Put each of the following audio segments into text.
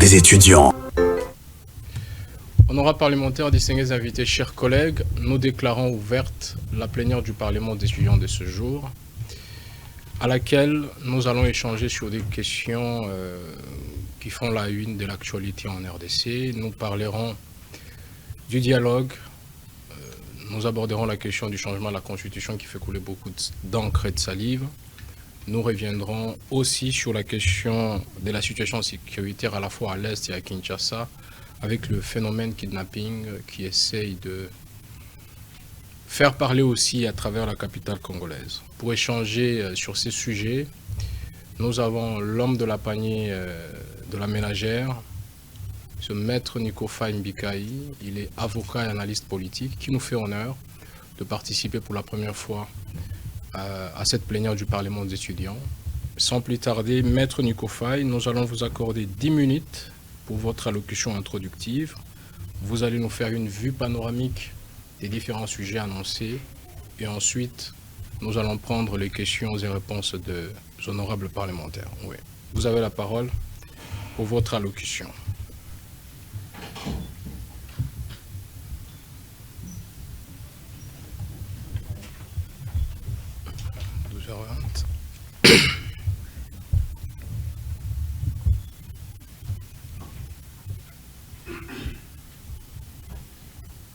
des étudiants. Honorables parlementaires, distingués invités, chers collègues, nous déclarons ouverte la plénière du Parlement des étudiants de ce jour, à laquelle nous allons échanger sur des questions qui font la une de l'actualité en RDC. Nous parlerons du dialogue, nous aborderons la question du changement de la Constitution qui fait couler beaucoup d'encre et de salive. Nous reviendrons aussi sur la question de la situation sécuritaire à la fois à l'Est et à Kinshasa, avec le phénomène kidnapping qui essaye de faire parler aussi à travers la capitale congolaise. Pour échanger sur ces sujets, nous avons l'homme de la panier de la ménagère, ce maître Nikofa Mbikaï. Il est avocat et analyste politique qui nous fait honneur de participer pour la première fois à cette plénière du Parlement des étudiants. Sans plus tarder, maître Nikofa, nous allons vous accorder 10 minutes pour votre allocution introductive. Vous allez nous faire une vue panoramique des différents sujets annoncés et ensuite nous allons prendre les questions et réponses des honorables parlementaires. Oui. Vous avez la parole pour votre allocution.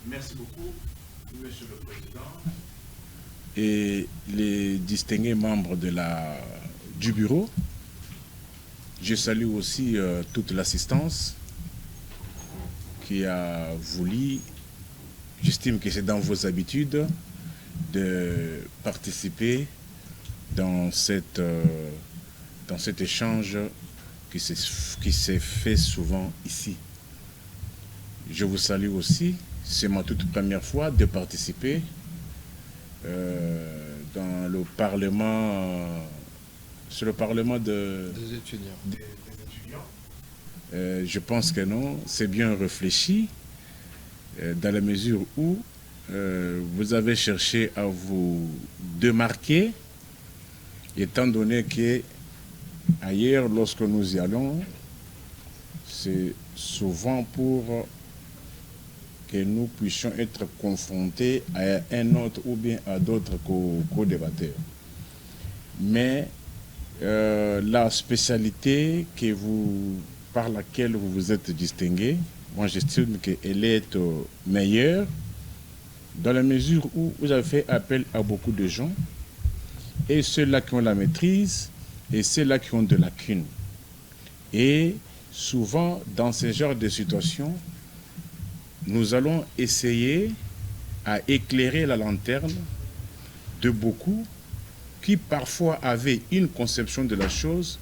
Merci beaucoup, Monsieur le Président. Et les distingués membres du bureau, je salue aussi toute l'assistance qui a voulu, j'estime que c'est dans vos habitudes, de participer dans cet échange qui s'est fait souvent ici. Je vous salue aussi. C'est ma toute première fois de participer dans le Parlement, sur le Parlement des étudiants. Je pense que non, c'est bien réfléchi, dans la mesure où vous avez cherché à vous démarquer, étant donné que ailleurs, lorsque nous y allons, c'est souvent pour que nous puissions être confrontés à un autre ou bien à d'autres co-débatteurs. Mais la spécialité par laquelle vous vous êtes distingué, moi j'estime qu'elle est meilleure dans la mesure où vous avez fait appel à beaucoup de gens et ceux-là qui ont la maîtrise et ceux-là qui ont de lacunes. Et souvent, dans ce genre de situations, nous allons essayer à éclairer la lanterne de beaucoup qui parfois avaient une conception de la chose.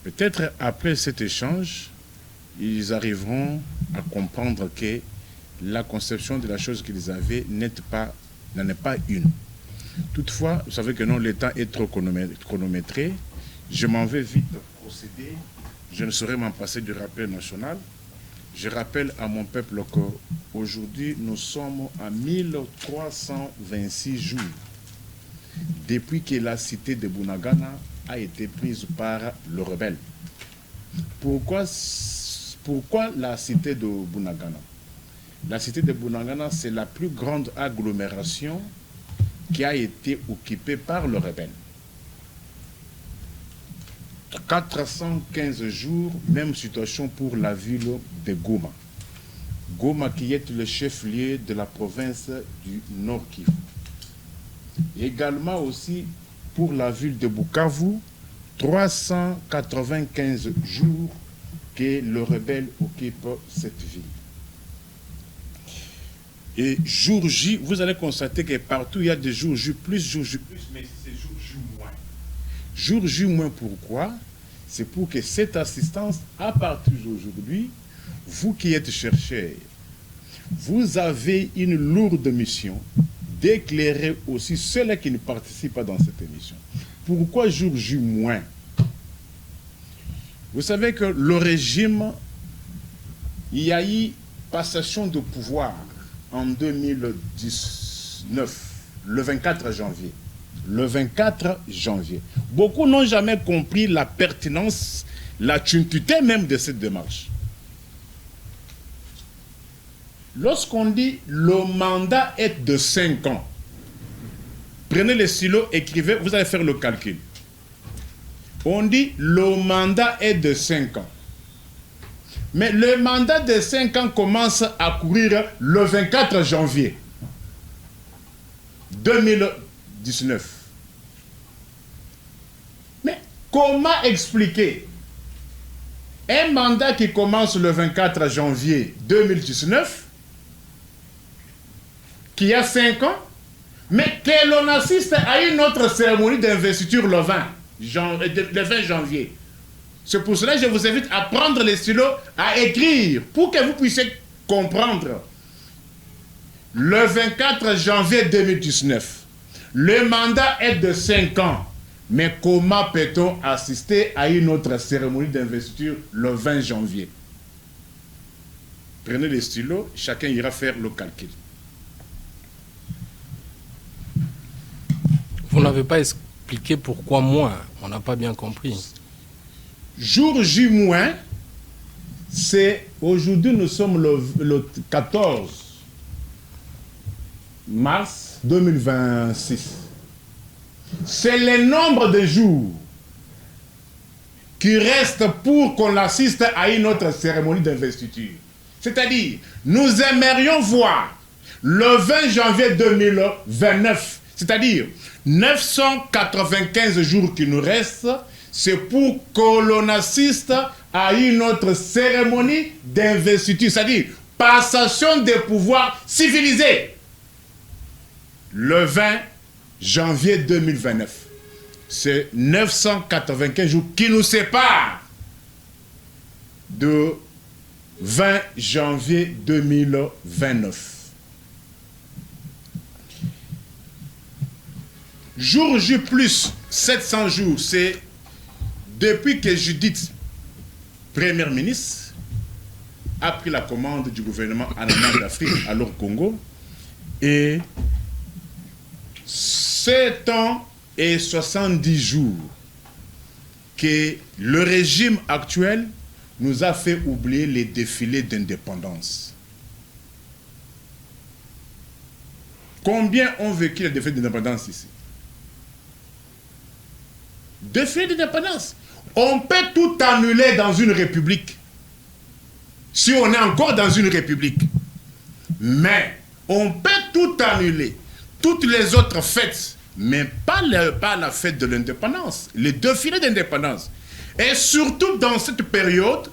Peut-être après cet échange, ils arriveront à comprendre que la conception de la chose qu'ils avaient n'en est pas une. Toutefois, vous savez que non, le temps est trop chronométré. Je m'en vais vite procéder. Je ne saurais m'en passer du rappel national. Je rappelle à mon peuple qu'aujourd'hui, nous sommes à 1326 jours depuis que la cité de Bunagana a été prise par le rebelle. Pourquoi la cité de Bunagana? La cité de Bunagana, c'est la plus grande agglomération qui a été occupée par le rebelle. 415 jours, même situation pour la ville de Goma. Goma qui est le chef-lieu de la province du Nord Kivu. Également aussi pour la ville de Bukavu, 395 jours que le rebelle occupe cette ville. Et jour J, vous allez constater que partout il y a des jours J plus, mais c'est jour J moins. Jour J moins, pourquoi? C'est pour que cette assistance, à partir d'aujourd'hui, vous qui êtes chercheurs, vous avez une lourde mission d'éclairer aussi ceux-là qui ne participent pas dans cette émission. Pourquoi jour J moins? Vous savez que le régime, il y a eu passation de pouvoir en 2019, le 24 janvier. Le 24 janvier. Beaucoup n'ont jamais compris la pertinence la tuntité même de cette démarche. Lorsqu'on dit le mandat est de 5 ans, prenez le stylo, écrivez, vous allez faire le calcul. On dit le mandat est de 5 ans. Mais le mandat de 5 ans commence à courir le 24 janvier 2019. Mais comment expliquer un mandat qui commence le 24 janvier 2019, qui a 5 ans, mais que l'on assiste à une autre cérémonie d'investiture le 20 janvier. C'est pour cela que je vous invite à prendre les stylos, à écrire, pour que vous puissiez comprendre. Le 24 janvier 2019, le mandat est de 5 ans. Mais comment peut-on assister à une autre cérémonie d'investiture le 20 janvier? Prenez les stylos, chacun ira faire le calcul. Vous n'avez pas expliqué pourquoi moins. On n'a pas bien compris. Jour J-, c'est aujourd'hui, nous sommes le 14 mars 2026. C'est le nombre de jours qui restent pour qu'on assiste à une autre cérémonie d'investiture. C'est-à-dire, nous aimerions voir le 20 janvier 2029, c'est-à-dire 995 jours qui nous restent, c'est pour que l'on assiste à une autre cérémonie d'investiture, c'est-à-dire passation des pouvoirs civilisés. Le 20 janvier 2029. C'est 995 jours qui nous séparent de 20 janvier 2029. Jour J plus 700 jours, c'est depuis que Judith, première ministre, a pris la commande du gouvernement en d'Afrique, alors Congo, et 7 ans et 70 jours que le régime actuel nous a fait oublier les défilés d'indépendance. Combien ont vécu les défilés d'indépendance ici? Défilés d'indépendance. On peut tout annuler dans une république, si on est encore dans une république. Mais on peut tout annuler, toutes les autres fêtes, mais pas la fête de l'indépendance, les défilés d'indépendance. Et surtout dans cette période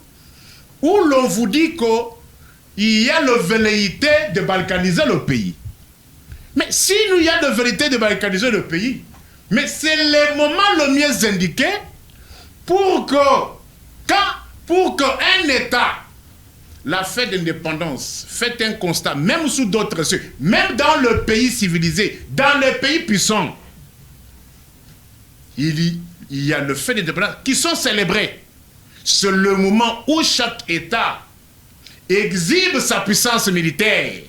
où l'on vous dit qu'il y a la velléité de balkaniser le pays. Mais s'il y a la velléité de balkaniser le pays, mais c'est le moment le mieux indiqué pour qu'un État, la fête d'indépendance, fait un constat, même sous d'autres cieux, même dans le pays civilisé, dans les pays puissants, il y a le fait d'indépendance qui sont célébrés. C'est le moment où chaque État exhibe sa puissance militaire.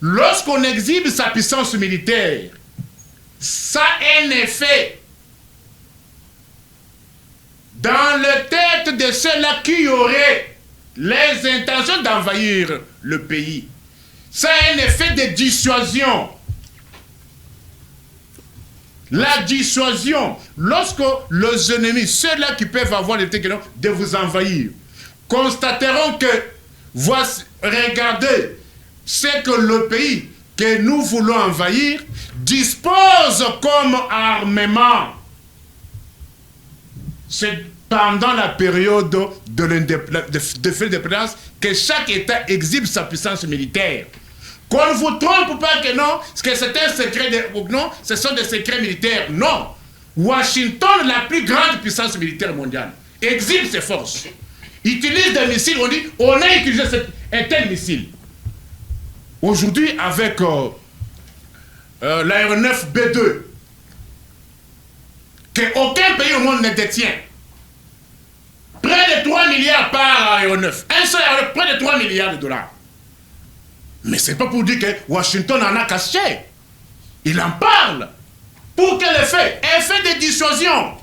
Lorsqu'on exhibe sa puissance militaire, ça a un effet dans la tête de ceux-là qui auraient les intentions d'envahir le pays. Ça a un effet de dissuasion. La dissuasion, lorsque les ennemis, ceux-là qui peuvent avoir l'intention de vous envahir, constateront que, voici, regardez, c'est que le pays que nous voulons envahir dispose comme armement. C'est pendant la période de l'indépendance que chaque État exhibe sa puissance militaire. Qu'on ne vous trompe pas que non, que c'est un secret, non, ce sont des secrets militaires. Non. Washington, la plus grande puissance militaire mondiale, exhibe ses forces. Utilise des missiles, on dit, on a utilisé un tel missile. Aujourd'hui, avec l'aéronef B2, qu'aucun pays au monde ne détient, près de 3 milliards par aéronef. Un seul aéronef, près de 3 milliards de dollars. Mais c'est pas pour dire que Washington en a caché. Il en parle. Pour quel effet? Effet de dissuasion.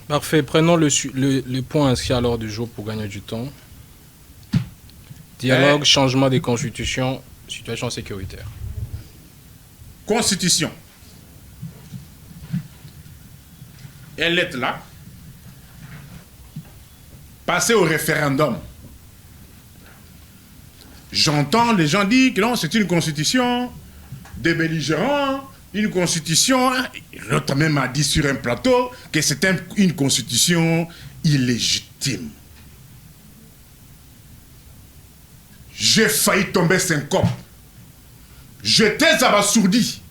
Parfait. Prenons le point inscrit à l'ordre du jour pour gagner du temps. Dialogue, changement des constitutions, situation sécuritaire. Constitution. Elle est là. Passer au référendum. J'entends les gens dire que non, c'est une constitution des belligérants, une constitution. L'autre même a dit sur un plateau que c'était une constitution illégitime. J'ai failli tomber syncope. J'étais abasourdi,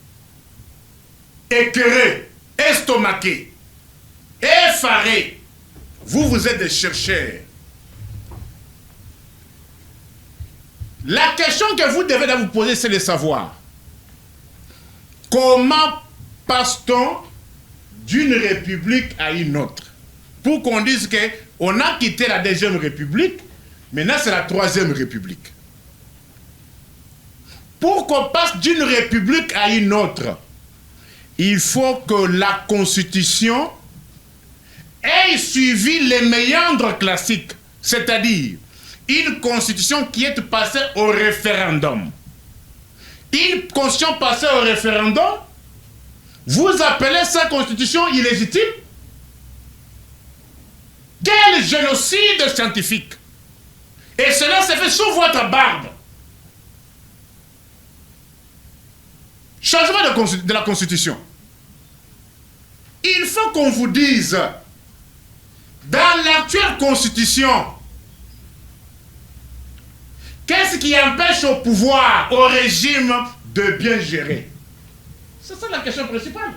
écœuré, estomaqué, effaré. Vous êtes des chercheurs. La question que vous devez vous poser, c'est de savoir comment passe-t-on d'une république à une autre? Pour qu'on dise qu'on a quitté la deuxième république, maintenant c'est la troisième république. Pour qu'on passe d'une république à une autre, il faut que la constitution ait suivi les méandres classiques, c'est-à-dire une constitution qui est passée au référendum. Une constitution passée au référendum, vous appelez sa constitution illégitime? Quel génocide scientifique! Et cela s'est fait sous votre barbe. Changement de la constitution. Il faut qu'on vous dise, dans l'actuelle constitution, qu'est-ce qui empêche au pouvoir, au régime, de bien gérer? C'est ça la question principale.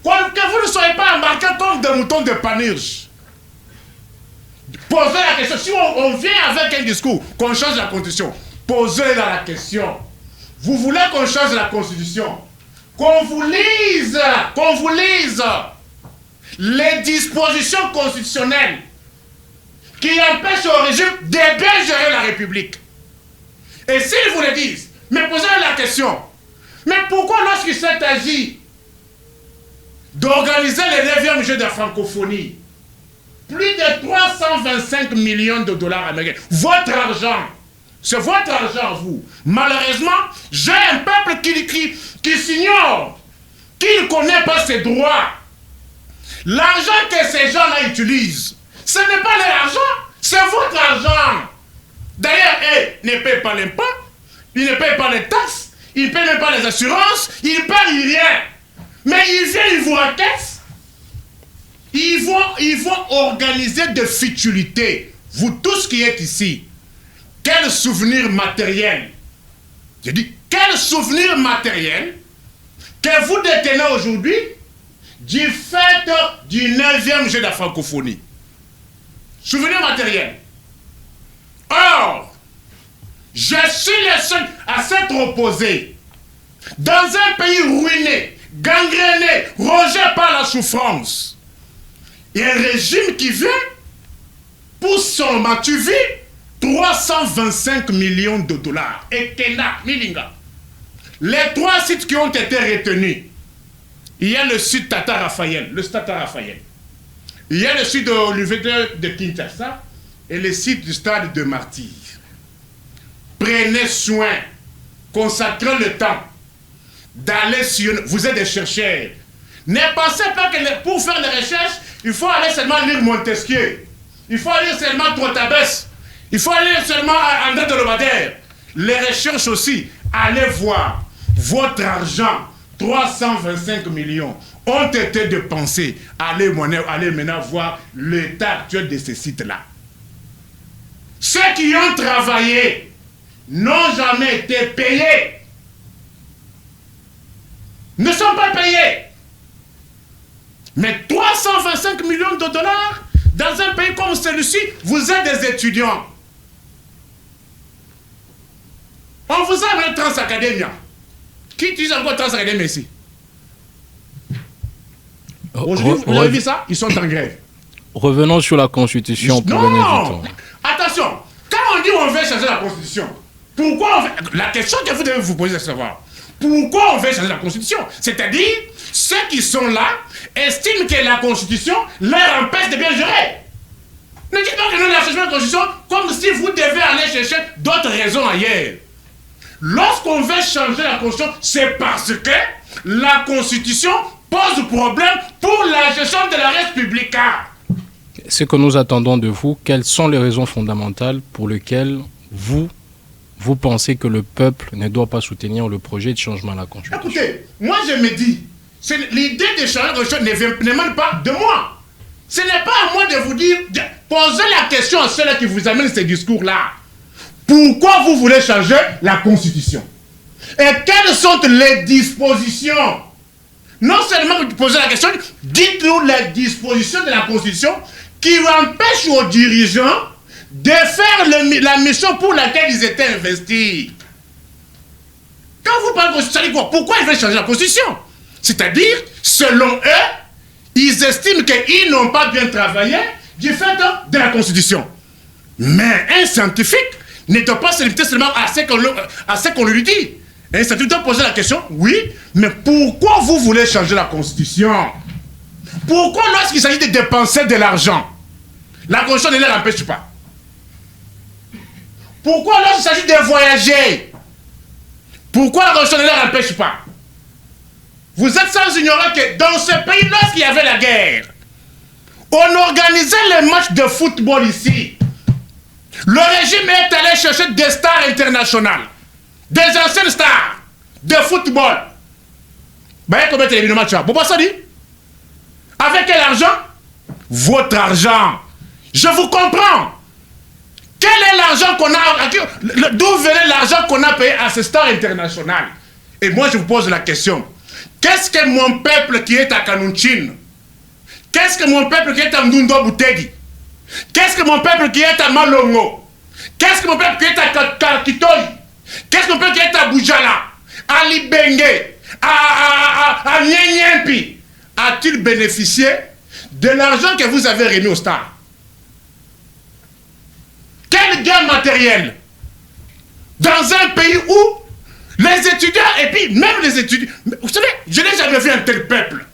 Que vous ne soyez pas embarqués comme des moutons de Panurge. Posez la question. Si on vient avec un discours, qu'on change la constitution, posez la question. Vous voulez qu'on change la constitution? Qu'on vous lise les dispositions constitutionnelles qui empêchent au régime de bien gérer la République. Et s'ils vous le disent, mais posez la question, mais pourquoi lorsqu'il s'est agi d'organiser le 9e jeu de francophonie, plus de 325 millions de dollars américains, votre argent, c'est votre argent, vous. Malheureusement, j'ai un peuple qui s'ignore, qui ne connaît pas ses droits. L'argent que ces gens-là utilisent, ce n'est pas leur argent, c'est votre argent. D'ailleurs, ils ne payent pas l'impôt, ils ne payent pas les taxes, ils ne payent même pas les assurances, ils ne payent rien. Mais ils viennent, ils vous raquettent. Ils vont organiser des futilités. Vous tous qui êtes ici, quel souvenir matériel, je dis, quel souvenir matériel que vous détenez aujourd'hui du fait du 9e jeu de la francophonie? Souvenir matériel. Or, je suis le seul à s'être opposé dans un pays ruiné, gangréné, rongé par la souffrance. Et un régime qui vient pour son matuvi 325 millions de dollars. Et Kena, Milinga. Les 3 sites qui ont été retenus, il y a le site Tata Raphaël, le stade Tata Raphaël. Il y a le site de l'université de Kinshasa et le site du stade de Martyr. Prenez soin, consacrez le temps d'aller sur... Vous êtes des chercheurs. Ne pensez pas que pour faire les recherches, il faut aller seulement lire Montesquieu. Il faut lire seulement Trotabès. Il faut lire seulement André de Lobadère. Les recherches aussi, allez voir. Votre argent, 325 millions, ont été dépensés. Allez maintenant voir l'état actuel de ces sites-là. Ceux qui ont travaillé n'ont jamais été payés. Ne sont pas payés. Mais 325 millions de dollars dans un pays comme celui-ci, vous êtes des étudiants. On vous a amené Transacadémia. Qui utilise encore Transacadémia ici? Aujourd'hui, vous avez vu ça? Ils sont en grève. Revenons sur la Constitution pour gagner du temps. Attention, quand on dit on veut changer la Constitution, pourquoi on veut... La question que vous devez vous poser, c'est de savoir pourquoi on veut changer la Constitution. C'est-à-dire, ceux qui sont là estiment que la Constitution leur empêche de bien gérer. Ne dites pas que nous cherchons la Constitution comme si vous devez aller chercher d'autres raisons ailleurs. Lorsqu'on veut changer la Constitution, c'est parce que la Constitution pose problème pour la gestion de la République. Ce que nous attendons de vous, quelles sont les raisons fondamentales pour lesquelles vous pensez que le peuple ne doit pas soutenir le projet de changement à la Constitution? Écoutez, moi je me dis, l'idée de changer la Constitution n'émane pas de moi. Ce n'est pas à moi de vous dire, posez la question à ceux-là qui vous amènent ces discours-là. Pourquoi vous voulez changer la Constitution? Et quelles sont les dispositions? Non seulement vous posez la question, dites-nous les dispositions de la Constitution qui empêchent aux dirigeants de faire la mission pour laquelle ils étaient investis. Quand vous parlez de Constitution, ça dit quoi? Pourquoi ils veulent changer la Constitution? C'est-à-dire, selon eux, ils estiment qu'ils n'ont pas bien travaillé du fait de la Constitution. Mais un scientifique ne doit pas se limiter seulement à ce qu'on lui dit. Un scientifique doit poser la question, oui, mais pourquoi vous voulez changer la Constitution? Pourquoi lorsqu'il s'agit de dépenser de l'argent, la Constitution ne leur empêche pas? Pourquoi lorsqu'il s'agit de voyager, pourquoi la Constitution ne leur empêche pas? Vous êtes sans ignorer que dans ce pays, lorsqu'il y avait la guerre, on organisait les matchs de football ici. Le régime est allé chercher des stars internationales, des anciennes stars de football. Bah, combien de matchs? Bon, ça dit? Avec quel argent? Votre argent. Je vous comprends. Quel est l'argent qu'on a? D'où venait l'argent qu'on a payé à ces stars internationales? Et moi, je vous pose la question. Qu'est-ce que mon peuple qui est à Kanouchine? Qu'est-ce que mon peuple qui est à Mdundo Boutegi? Qu'est-ce que mon peuple qui est à Malongo? Qu'est-ce que mon peuple qui est à Karkitoy? Qu'est-ce que mon peuple qui est à Boujala? À Libenge? À Nyenyempi? A-t-il bénéficié de l'argent que vous avez remis aux stars? Quel gain matériel? Dans un pays où les étudiants, et puis même les étudiants, vous savez, je n'ai jamais vu un tel peuple.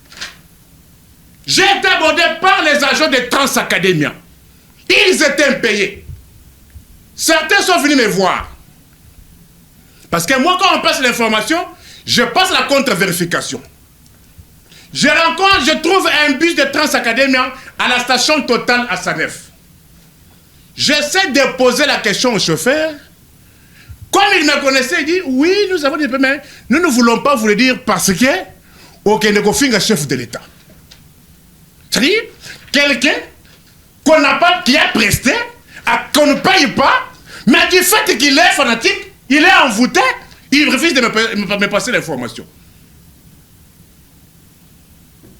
J'ai été abordé par les agents de Transacadémia. Ils étaient payés. Certains sont venus me voir. Parce que moi, quand on passe l'information, je passe la contre-vérification. Je trouve un bus de Transacadémia à la station Total à Sanef. J'essaie de poser la question au chauffeur. Comme il me connaissait, il dit, oui, nous avons des paiements. Nous ne voulons pas vous le dire parce que aucun ne chef de l'État. C'est-à-dire, quelqu'un qu'on n'a pas, qui a presté, qu'on ne paye pas, mais du fait qu'il est fanatique, il est envoûté, il refuse de me passer l'information.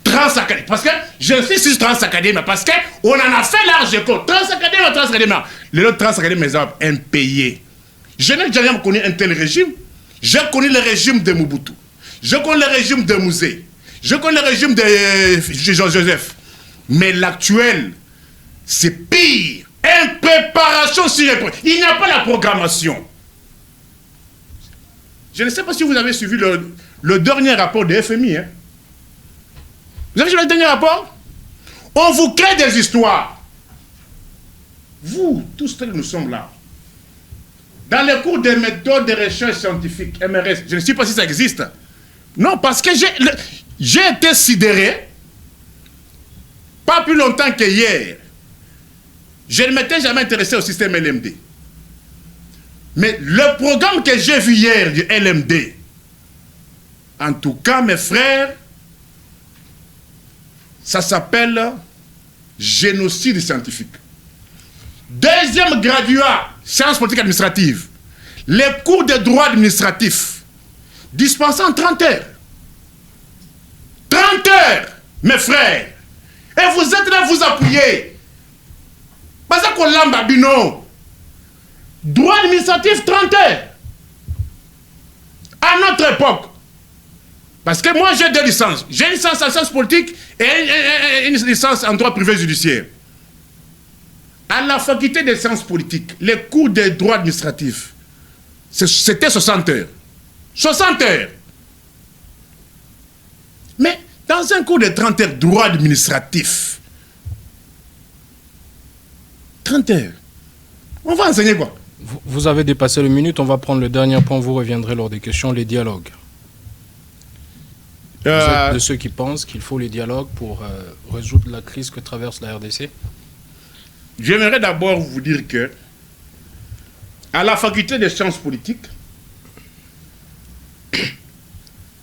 Transacadémie, parce que je suis sur Transacadémie, parce qu'on en a fait large écho. Transacadémie. Les autres Transacadémie, mes hommes, impayés. Je n'ai jamais connu un tel régime. J'ai connu le régime de Mobutu. Je connais le régime de Mouzé. Je connais le régime de Jean-Joseph. Mais l'actuel, c'est pire. Impréparation sur les... Il n'y a pas la programmation. Je ne sais pas si vous avez suivi le dernier rapport de FMI. Hein? Vous avez suivi le dernier rapport? On vous crée des histoires. Vous, tous nous sommes là. Dans les cours des méthodes de recherche scientifique, MRS, je ne sais pas si ça existe. Non, parce que j'ai été sidéré, pas plus longtemps que hier. Je ne m'étais jamais intéressé au système LMD. Mais le programme que j'ai vu hier du LMD, en tout cas, mes frères, ça s'appelle génocide scientifique. Deuxième graduat, sciences politiques administratives. Les cours de droit administratif, dispensés en 30 heures. 30 heures, mes frères. Et vous êtes là, vous appuyez. Pas ça qu'on l'a babino. Droit administratif, 30 heures. À notre époque. Parce que moi, j'ai 2 licences. J'ai une licence en sciences politiques et une licence en droit privé judiciaire. À la faculté des sciences politiques, les cours de droit administratif, c'était 60 heures. 60 heures. Mais Dans un cours de 30 heures, droit administratif. 30 heures. On va enseigner quoi? Vous avez dépassé le minute, on va prendre le dernier point, vous reviendrez lors des questions, les dialogues. Vous êtes de ceux qui pensent qu'il faut les dialogues pour résoudre la crise que traverse la RDC? J'aimerais d'abord vous dire que à la faculté des sciences politiques,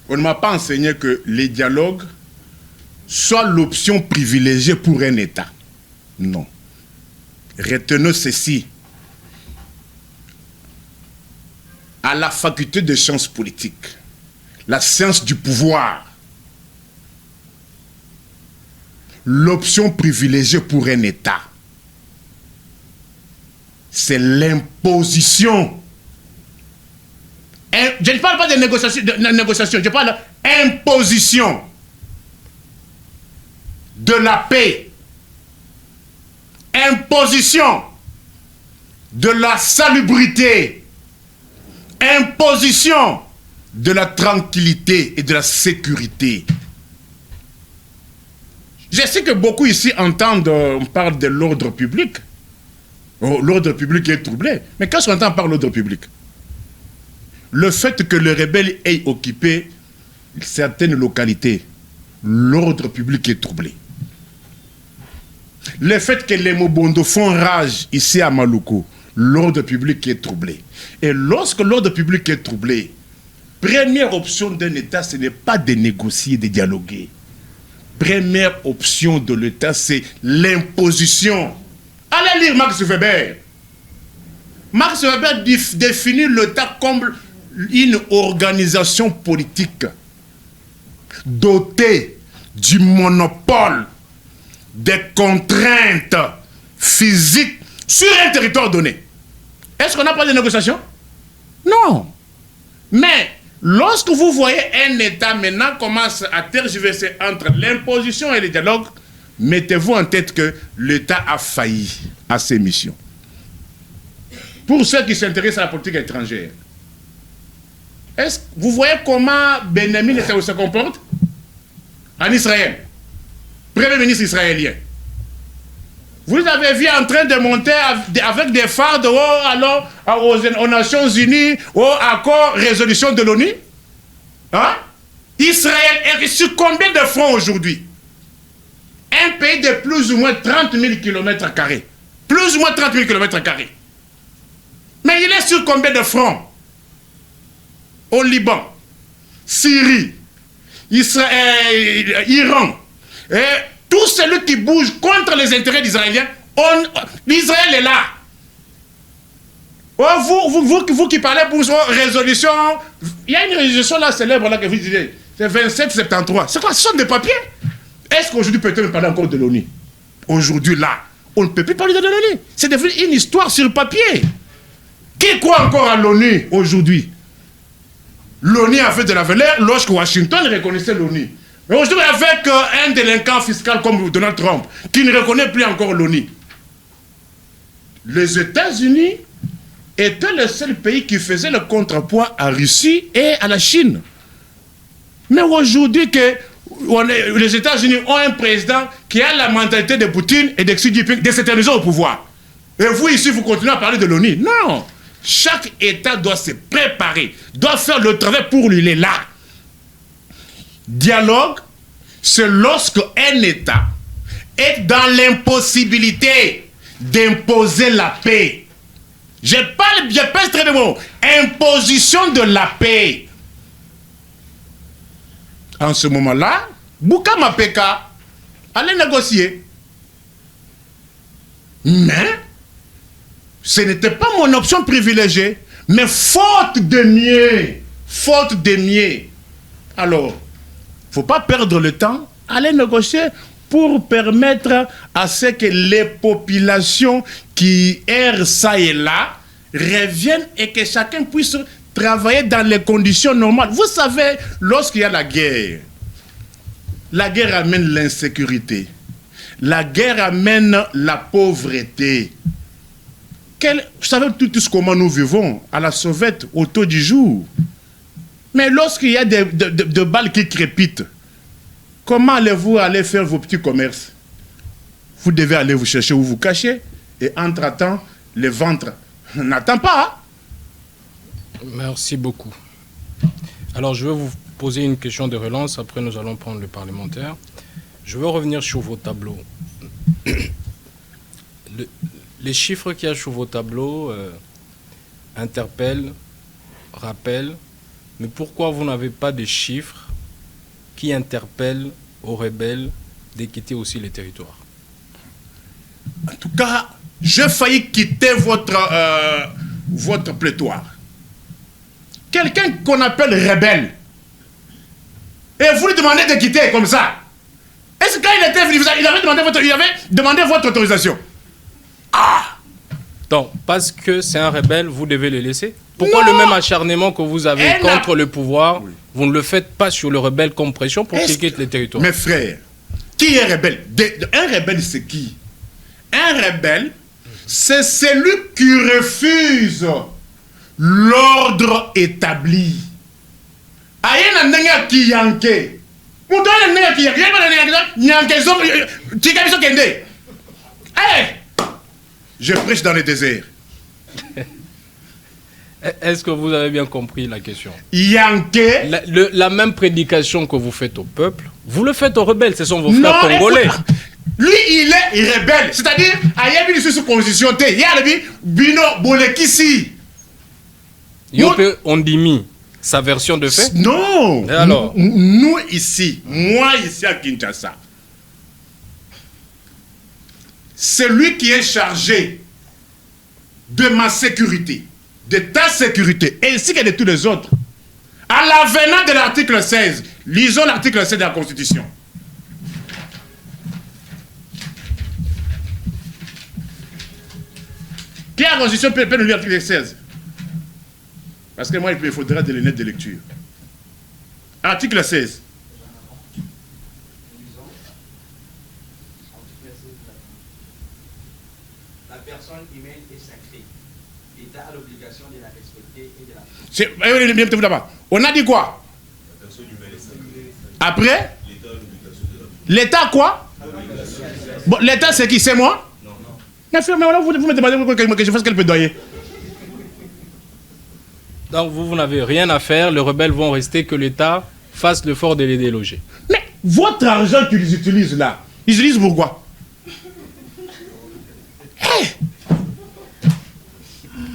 on ne m'a pas enseigné que les dialogues soient l'option privilégiée pour un État. Non. Retenez ceci. À la faculté des sciences politiques, la science du pouvoir, l'option privilégiée pour un État, c'est l'imposition. Je ne parle pas de négociation, je parle d'imposition de la paix, imposition de la salubrité, imposition de la tranquillité et de la sécurité. Je sais que beaucoup ici entendent, on parle de l'ordre public. Oh, l'ordre public est troublé. Mais qu'est-ce qu'on entend par l'ordre public? Le fait que les rebelles aient occupé certaines localités, l'ordre public est troublé. Le fait que les Mobondo font rage ici à Maluku, l'ordre public est troublé. Et lorsque l'ordre public est troublé, première option d'un État, ce n'est pas de négocier, de dialoguer. Première option de l'État, c'est l'imposition. Allez lire Max Weber. Max Weber définit l'État comme une organisation politique dotée du monopole des contraintes physiques sur un territoire donné. Est-ce qu'on n'a pas de négociation? Non. Mais lorsque vous voyez un État maintenant commence à tergiverser entre l'imposition et le dialogue, mettez-vous en tête que l'État a failli à ses missions. Pour ceux qui s'intéressent à la politique étrangère, est-ce que vous voyez comment Benjamin se comporte en Israël? Premier ministre israélien. Vous avez vu en train de monter avec des phares de haut alors aux Nations Unies, au accord résolution de l'ONU. Hein? Israël est sur combien de fronts aujourd'hui? Un pays de plus ou moins 30 000 km². Plus ou moins 30 000 km². Mais il est sur combien de fronts? Au Liban, Syrie, Israël, Iran. Et tout celui qui bouge contre les intérêts d'Israéliens, l'Israël est là. Oh, vous qui parlez pour une résolution, il y a une résolution là célèbre là que vous disiez, c'est 2773. C'est quoi? Ce sont des papiers. Est-ce qu'aujourd'hui peut-on parler encore de l'ONU? Aujourd'hui là, on ne peut plus parler de l'ONU. C'est devenu une histoire sur papier. Qui croit encore à l'ONU aujourd'hui? L'ONU a fait de la valeur lorsque Washington reconnaissait l'ONU. Mais aujourd'hui, avec un délinquant fiscal comme Donald Trump, qui ne reconnaît plus encore l'ONU, les États-Unis étaient le seul pays qui faisait le contrepoids à Russie et à la Chine. Mais aujourd'hui, les États-Unis ont un président qui a la mentalité de Poutine et de Xi Jinping de s'éterniser au pouvoir. Et vous, ici, vous continuez à parler de l'ONU. Non! Chaque État doit se préparer, doit faire le travail pour lui, il est là. Dialogue, c'est lorsque un État est dans l'impossibilité d'imposer la paix. Je parle très bien mot. Imposition de la paix. En ce moment-là, Bouka Mapeka allait négocier. Mais ce n'était pas mon option privilégiée, mais faute de mieux, alors, il ne faut pas perdre le temps, aller négocier pour permettre à ce que les populations qui errent ça et là reviennent et que chacun puisse travailler dans les conditions normales. Vous savez, lorsqu'il y a la guerre amène l'insécurité, la guerre amène la pauvreté. Vous savez tous comment nous vivons à la sauvette au taux du jour. Mais lorsqu'il y a des balles qui crépitent, comment allez-vous aller faire vos petits commerces? Vous devez aller vous chercher où vous cacher. Et entre-temps, le ventre n'attend pas. Hein? Merci beaucoup. Alors, je vais vous poser une question de relance. Après, nous allons prendre le parlementaire. Je veux revenir sur vos tableaux. Les chiffres qu'il y a sur vos tableaux interpellent, rappellent. Mais pourquoi vous n'avez pas de chiffres qui interpellent aux rebelles de quitter aussi les territoires? En tout cas, j'ai failli quitter votre plétoire. Quelqu'un qu'on appelle rebelle. Et vous lui demandez de quitter comme ça. Est-ce que quand il était venu, il avait demandé votre autorisation? Ah! Donc, parce que c'est un rebelle, vous devez le laisser? Pourquoi non, le même acharnement que vous avez contre le pouvoir, vous ne le faites pas sur le rebelle comme pression pour qu'il quitte les territoires? Mes frères, qui est rebelle? Un rebelle, c'est qui? Un rebelle, c'est celui qui refuse l'ordre établi. Ayena ndenga kiyanke. Muto na ndenga kiyanke. Yeba nyanke zo tika biso kende. Je prêche dans le désert. Est-ce que vous avez bien compris la question? Yanke. La même prédication que vous faites au peuple, vous le faites aux rebelles, ce sont vos frères congolais. Lui, il est rebelle. C'est-à-dire, Ayabi sur constitution, Yalabi, Bino, Bolekisi. On dit sa version de fait? Non. Et alors? Nous ici, moi ici à Kinshasa, c'est lui qui est chargé de ma sécurité, de ta sécurité, ainsi que de tous les autres. À l'avenant de l'article 16, lisons l'article 16 de la Constitution. Qui a la Constitution peut nous lire l'article 16? Parce que moi, il me faudra des lunettes de lecture. Article 16. La personne humaine est sacrée. L'État a l'obligation de la respecter et de la... On a dit quoi? La personne humaine est sacrée. Après? L'État a l'obligation de la... L'État quoi? Bon, l'État c'est qui? C'est moi? Non. Mais vous me demandez que je fasse quel plaidoyer? Donc vous n'avez rien à faire, les rebelles vont rester, que l'État fasse l'effort de les déloger. Mais votre argent qu'ils utilisent là, ils utilisent pourquoi?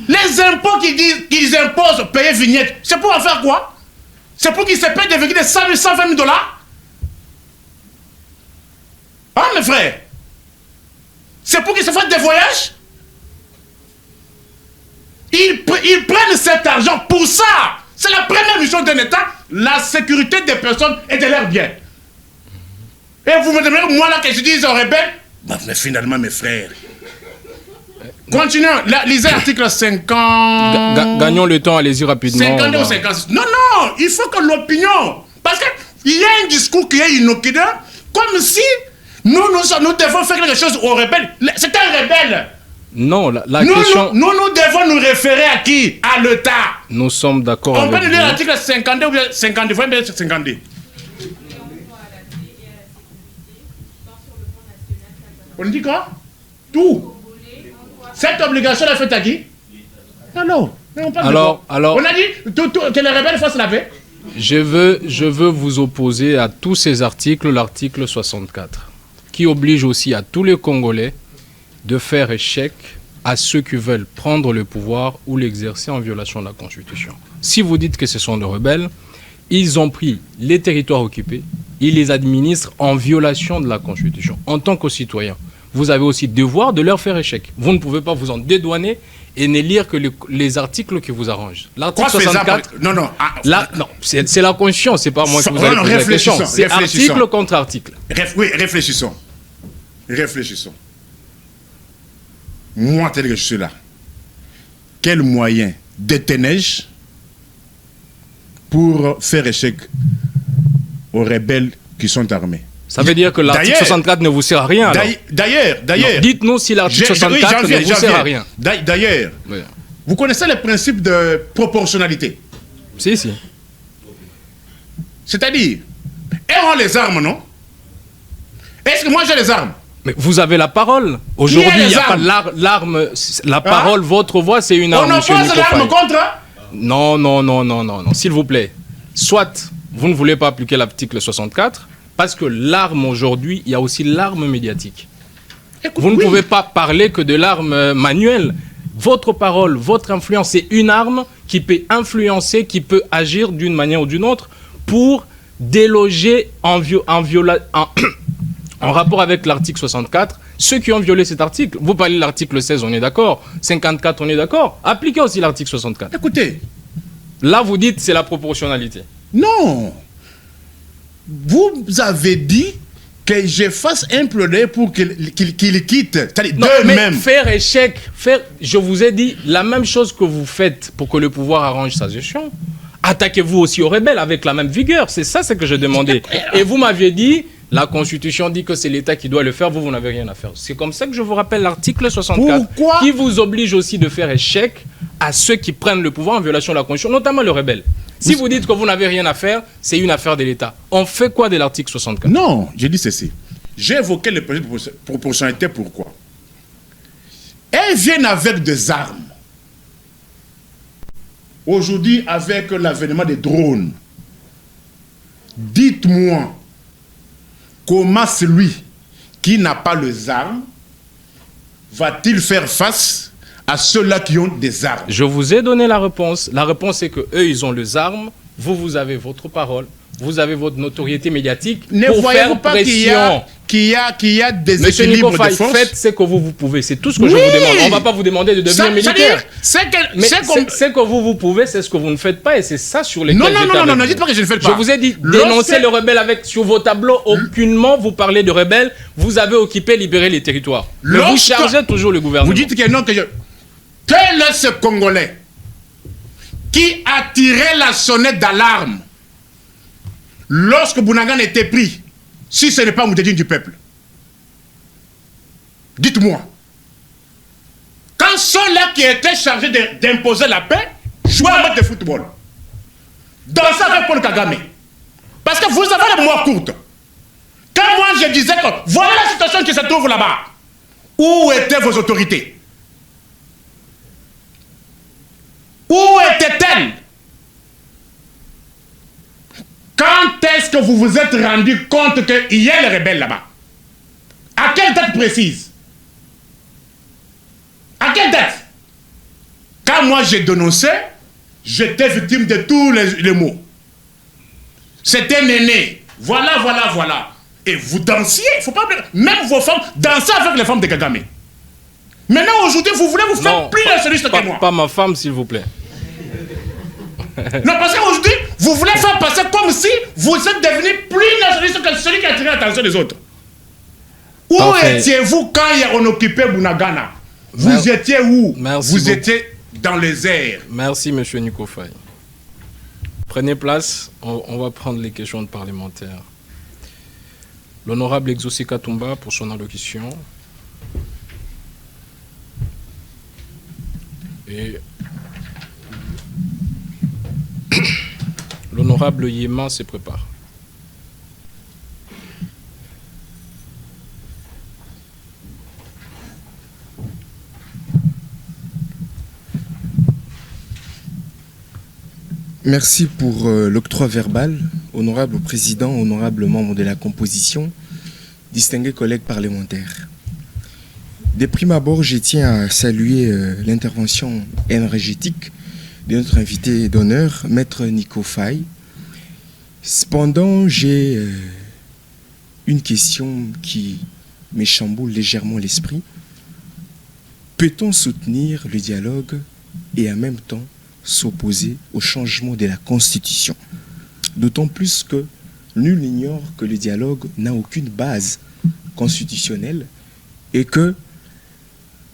Les impôts qu'ils imposent, payer vignette, c'est pour en faire quoi? C'est pour qu'ils se payent des vignettes de 100 000, 120 000 dollars? Ah mes frères? C'est pour qu'ils se fassent des voyages? Ils prennent cet argent pour ça. C'est la première mission d'un État, la sécurité des personnes et de leurs biens. Et vous me demandez, moi là, que je dise aux rebelles, bah, mais finalement, mes frères. Continuons. Lisez l'article 50. Gagnons le temps, allez-y rapidement. 52 ou 56. Non, il faut que l'opinion. Parce qu'il y a un discours qui est inoccupé, comme si nous devons faire quelque chose aux rebelles. C'est un rebelle. Non, la question... Nous devons nous référer à qui? À l'État. Nous sommes d'accord avec vous. On peut lire l'article 52 ou bien 52, il faut bien 52. On dit quoi? Tout. Cette obligation est faite à qui? Alors, on a dit que les rebelles fassent la paix. Je veux vous opposer à tous ces articles, l'article 64, qui oblige aussi à tous les Congolais de faire échec à ceux qui veulent prendre le pouvoir ou l'exercer en violation de la Constitution. Si vous dites que ce sont des rebelles, ils ont pris les territoires occupés, ils les administrent en violation de la Constitution. En tant que citoyen, vous avez aussi devoir de leur faire échec. Vous ne pouvez pas vous en dédouaner et ne lire que les articles qui vous arrangent. L'article 64... Non. C'est la Constitution, c'est pas moi qui vous ai posé la question. C'est article contre article. Oui, réfléchissons. Moi, tel que je suis là, quel moyen détenais-je pour faire échec aux rebelles qui sont armés? Ça veut dire que l'article 64 ne vous sert à rien. D'ailleurs. Dites-nous si l'article 64 ne vous sert à rien. D'ailleurs, oui. Vous connaissez le principe de proportionnalité? Si. C'est-à-dire, ayant les armes, non? Est-ce que moi j'ai les armes? Mais vous avez la parole. Aujourd'hui, il n'y a pas l'arme. La parole, votre voix, c'est une arme. On oppose l'arme contre? Non, non, non, non, non, non. S'il vous plaît. Soit vous ne voulez pas appliquer l'article 64, parce que l'arme aujourd'hui, il y a aussi l'arme médiatique. Écoute, vous ne pouvez pas parler que de l'arme manuelle. Votre parole, votre influence, c'est une arme qui peut influencer, qui peut agir d'une manière ou d'une autre pour déloger en rapport avec l'article 64, ceux qui ont violé cet article. Vous parlez de l'article 16, on est d'accord. 54, on est d'accord. Appliquez aussi l'article 64. Écoutez. Là, vous dites c'est la proportionnalité. Non. Vous avez dit que je fasse un plaidoyer pour qu'il quitte. C'est-à-dire d'eux-mêmes. Faire échec, je vous ai dit la même chose que vous faites pour que le pouvoir arrange sa gestion. Attaquez-vous aussi aux rebelles avec la même vigueur. C'est ça ce que j'ai demandé. Et vous m'aviez dit, la Constitution dit que c'est l'État qui doit le faire, vous n'avez rien à faire. C'est comme ça que je vous rappelle l'article 64, qui vous oblige aussi de faire échec à ceux qui prennent le pouvoir en violation de la Constitution, notamment les rebelles. Si vous dites que vous n'avez rien à faire, c'est une affaire de l'État. On fait quoi de l'article 64? Non, j'ai dit ceci. J'ai évoqué le projet de proportionnalité, pourquoi? Elles viennent avec des armes. Aujourd'hui, avec l'avènement des drones, dites-moi comment celui qui n'a pas les armes va-t-il faire face à ceux-là qui ont des armes? Je vous ai donné la réponse. La réponse est que eux, ils ont les armes. Vous avez votre parole. Vous avez votre notoriété médiatique. Ne voyez-vous pas qu'il y a des équilibres de force? Faites ce que vous pouvez. C'est tout ce que je vous demande. On ne va pas vous demander de devenir militaire. Ce que vous pouvez, c'est ce que vous ne faites pas. Et c'est ça sur lesquels non, dites pas que je ne fais pas. Je vous ai dit, dénoncer le rebelle sur vos tableaux. Aucunement, vous parlez de rebelles. Vous avez occupé, libéré les territoires. Mais vous chargez toujours le gouvernement. Vous dites que non, Quel est ce Congolais qui a tiré la sonnette d'alarme lorsque Bounagan était pris, si ce n'est pas Moudedine du peuple? Dites-moi. Quand ceux-là qui étaient chargés d'imposer la paix jouaient un match de football, dansaient avec Paul Kagame, parce que vous avez la mémoire courte. Quand moi je disais que voilà la situation qui se trouve là-bas, où étaient vos autorités? Où étaient-elles? Quand est-ce que vous vous êtes rendu compte qu'il y a les rebelles là-bas? À quelle date précise? À quelle date? Quand moi j'ai dénoncé, j'étais victime de tous les mots. C'était Néné. Voilà, voilà, voilà. Et vous dansiez, il ne faut pas... Même vos femmes, dansaient avec les femmes de Kagame. Maintenant, aujourd'hui, vous voulez vous faire plus nationaliste que moi. Pas ma femme, s'il vous plaît. Non, parce qu'aujourd'hui, vous voulez faire passer comme si vous êtes devenu plus nationaliste que celui qui a attiré l'attention des autres. Où étiez-vous quand on occupait Bunagana? Vous étiez où? Vous étiez dans les airs. Merci, monsieur Nico Faye. Prenez place, on va prendre les questions de parlementaires. L'honorable Exaucé Katumba pour son allocution. Et l'honorable Yéma se prépare. Merci pour l'octroi verbal, honorable président, honorable membre de la composition, distingués collègues parlementaires. De prime abord, je tiens à saluer l'intervention énergétique de notre invité d'honneur, Maître Nico Faye. Cependant, j'ai une question qui me chamboule légèrement l'esprit. Peut-on soutenir le dialogue et en même temps s'opposer au changement de la Constitution? D'autant plus que nul n'ignore que le dialogue n'a aucune base constitutionnelle et que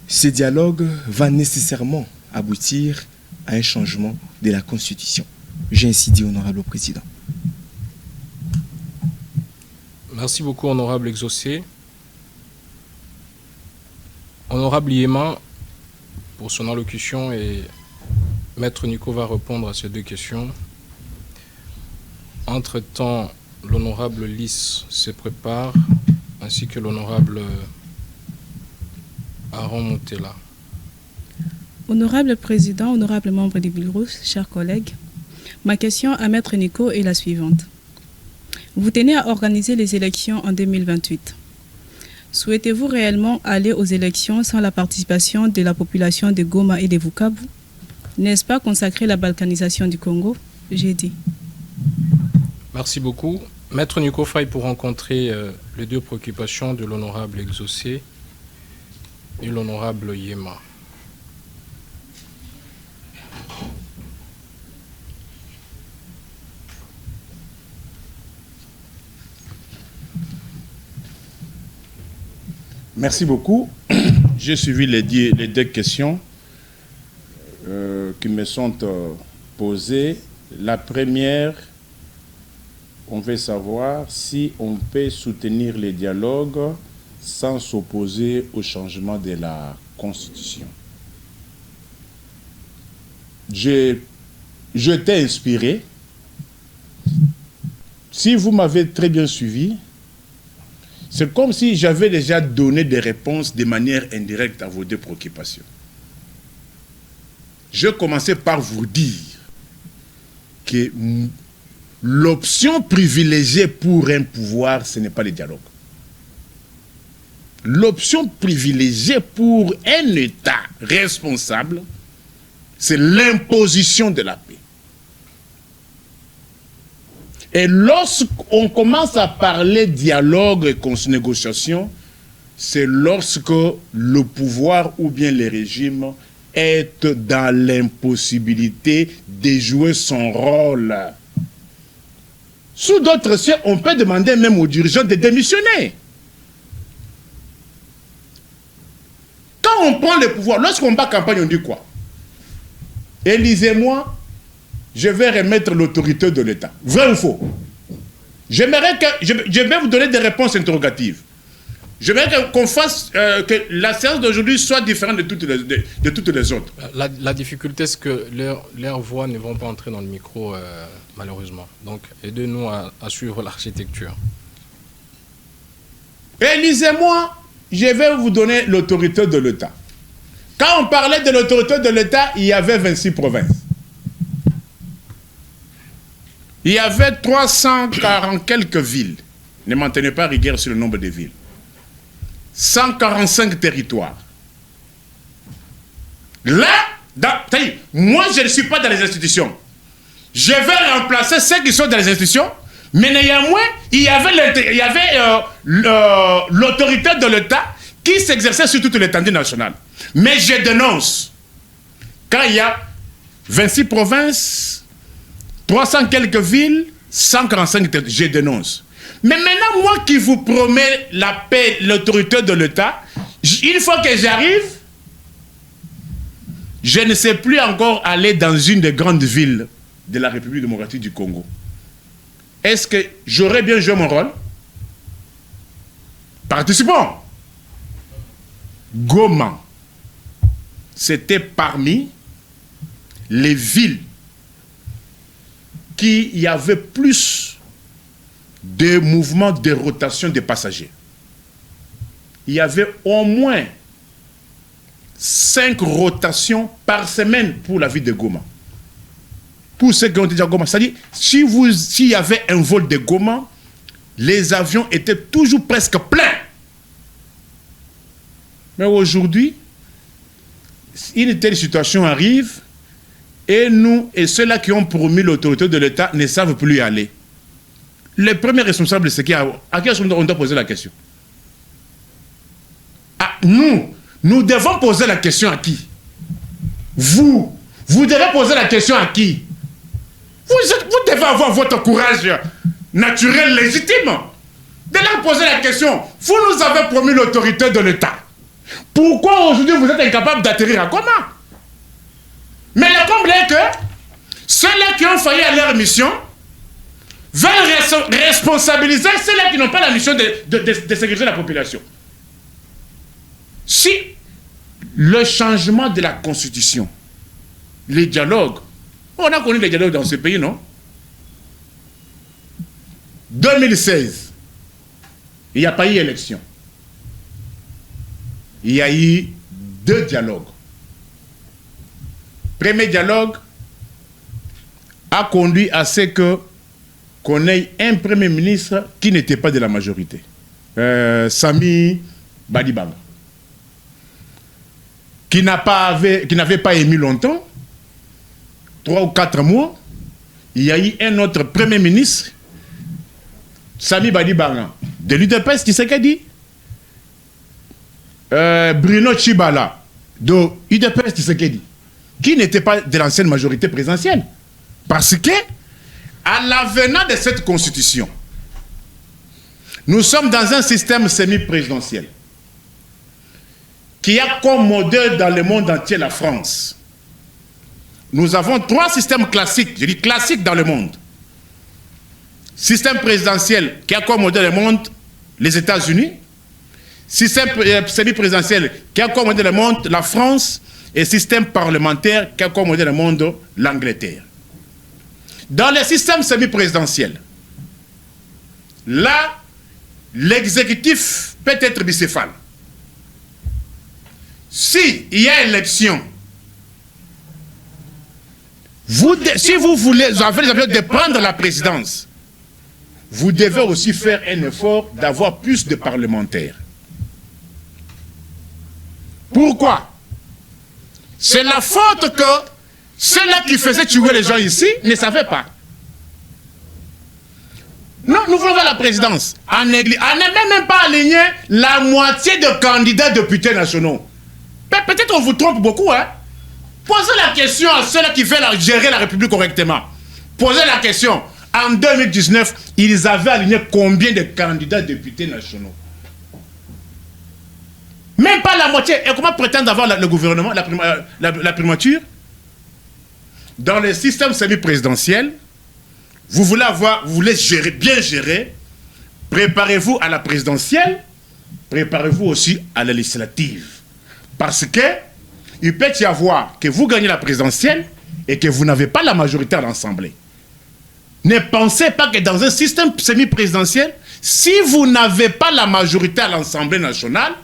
ce dialogue va nécessairement aboutir à un changement de la Constitution. J'ai ainsi dit, honorable président. Merci beaucoup, honorable Exaucé. Honorable Yéma, pour son allocution, et Maître Nico va répondre à ces deux questions. Entre-temps, l'honorable Lys se prépare. ainsi que l'honorable Aaron Moutela. Honorable Président, honorable membre du bureau, chers collègues, ma question à Maître Nico est la suivante. Vous tenez à organiser les élections en 2028. Souhaitez-vous réellement aller aux élections sans la participation de la population de Goma et de Bukavu? N'est-ce pas consacrer la balkanisation du Congo? J'ai dit. Merci beaucoup. Maître Nico Faye pour rencontrer les deux préoccupations de l'honorable Exaucé et l'honorable Yema. Merci beaucoup. J'ai suivi les deux questions qui me sont posées. La première, on veut savoir si on peut soutenir les dialogues sans s'opposer au changement de la Constitution. Je t'ai inspiré. Si vous m'avez très bien suivi, c'est comme si j'avais déjà donné des réponses de manière indirecte à vos deux préoccupations. Je commençais par vous dire que l'option privilégiée pour un pouvoir, ce n'est pas le dialogue. L'option privilégiée pour un État responsable, c'est l'imposition de la paix. Et lorsqu'on commence à parler dialogue et négociation, c'est lorsque le pouvoir ou bien le régime est dans l'impossibilité de jouer son rôle. Sous d'autres cieux, on peut demander même aux dirigeants de démissionner. Quand on prend le pouvoir, lorsqu'on bat campagne, on dit quoi? Élisez-moi, je vais remettre l'autorité de l'État. Vrai ou faux? Je vais vous donner des réponses interrogatives. J'aimerais qu'on fasse, que la séance d'aujourd'hui soit différente de toutes les autres. La difficulté, c'est que leurs voix ne vont pas entrer dans le micro, malheureusement. Donc, aidez-nous à suivre l'architecture. Élisez-moi, je vais vous donner l'autorité de l'État. Quand on parlait de l'autorité de l'État, il y avait 26 provinces. Il y avait 340 quelques villes. Ne maintenez pas rigueur sur le nombre de villes. 145 territoires. Là, moi je ne suis pas dans les institutions. Je vais remplacer ceux qui sont dans les institutions, mais néanmoins, il y avait l'autorité de l'État qui s'exerçait sur toute l'étendue nationale. Mais je dénonce, quand il y a 26 provinces, 300 quelques villes, 145 territoires, je dénonce. Mais maintenant, moi qui vous promets la paix, l'autorité de l'État, une fois que j'arrive, je ne sais plus encore aller dans une des grandes villes de la République démocratique du Congo. Est-ce que j'aurais bien joué mon rôle? Participons. Goma, c'était parmi les villes qui y avait plus de mouvements de rotation des passagers. Il y avait au moins 5 rotations par semaine pour la ville de Goma. Pour ceux qui ont été à Goma, c'est-à-dire, s'il y avait un vol de Goma, les avions étaient toujours presque pleins. Mais aujourd'hui, une telle situation arrive et nous et ceux-là qui ont promis l'autorité de l'État ne savent plus y aller. Les premiers responsables, c'est qui? À qui on doit poser la question? Nous devons poser la question à qui? Vous devez poser la question à qui? Vous devez avoir votre courage naturel, légitime, de leur poser la question. Vous nous avez promis l'autorité de l'État. Pourquoi aujourd'hui vous êtes incapable d'atterrir à Goma? Mais le comble est que ceux-là qui ont failli à leur mission veulent responsabiliser ceux-là qui n'ont pas la mission de sécuriser la population. Si le changement de la Constitution, les dialogues, on a connu les dialogues dans ce pays, non? 2016, il n'y a pas eu élection. Il y a eu 2 dialogues. Premier dialogue a conduit à ce qu'on ait un premier ministre qui n'était pas de la majorité. Sami Badibanga. Qui n'avait pas émis longtemps, 3 ou 4 mois. Il y a eu un autre premier ministre, Sami Badibanga, de l'UDPS, qui s'est dit Bruno Tshibala, de l'UDPS, qui n'était pas de l'ancienne majorité présidentielle. Parce que, à l'avenant de cette constitution, nous sommes dans un système semi-présidentiel qui a comme modèle dans le monde entier la France. Nous avons 3 systèmes classiques, je dis classiques dans le monde. Système présidentiel qui a comme modèle le monde les États-Unis, système semi-présidentiel qui a comme modèle le monde la France, et système parlementaire qui a comme modèle le monde l'Angleterre. Dans le système semi-présidentiel, là, l'exécutif peut être bicéphale. Si il y a élection, si vous avez l'objectif de prendre la présidence, vous devez aussi faire un effort d'avoir plus de parlementaires. Pourquoi? C'est la faute que ceux-là qui faisaient tuer les gens ici ne savaient pas. Non, nous voulons la présidence. On n'a même pas aligné la moitié de candidats députés nationaux. Peut-être on vous trompe beaucoup, hein. Posez la question à ceux-là qui veulent gérer la République correctement. Posez la question. En 2019, ils avaient aligné combien de candidats députés nationaux? Même pas la moitié. Et comment prétendre avoir le gouvernement, la primature? Dans le système semi-présidentiel, vous voulez gérer, bien gérer, préparez-vous à la présidentielle, préparez-vous aussi à la législative. Parce que il peut y avoir que vous gagnez la présidentielle et que vous n'avez pas la majorité à l'Assemblée. Ne pensez pas que dans un système semi-présidentiel, si vous n'avez pas la majorité à l'Assemblée nationale,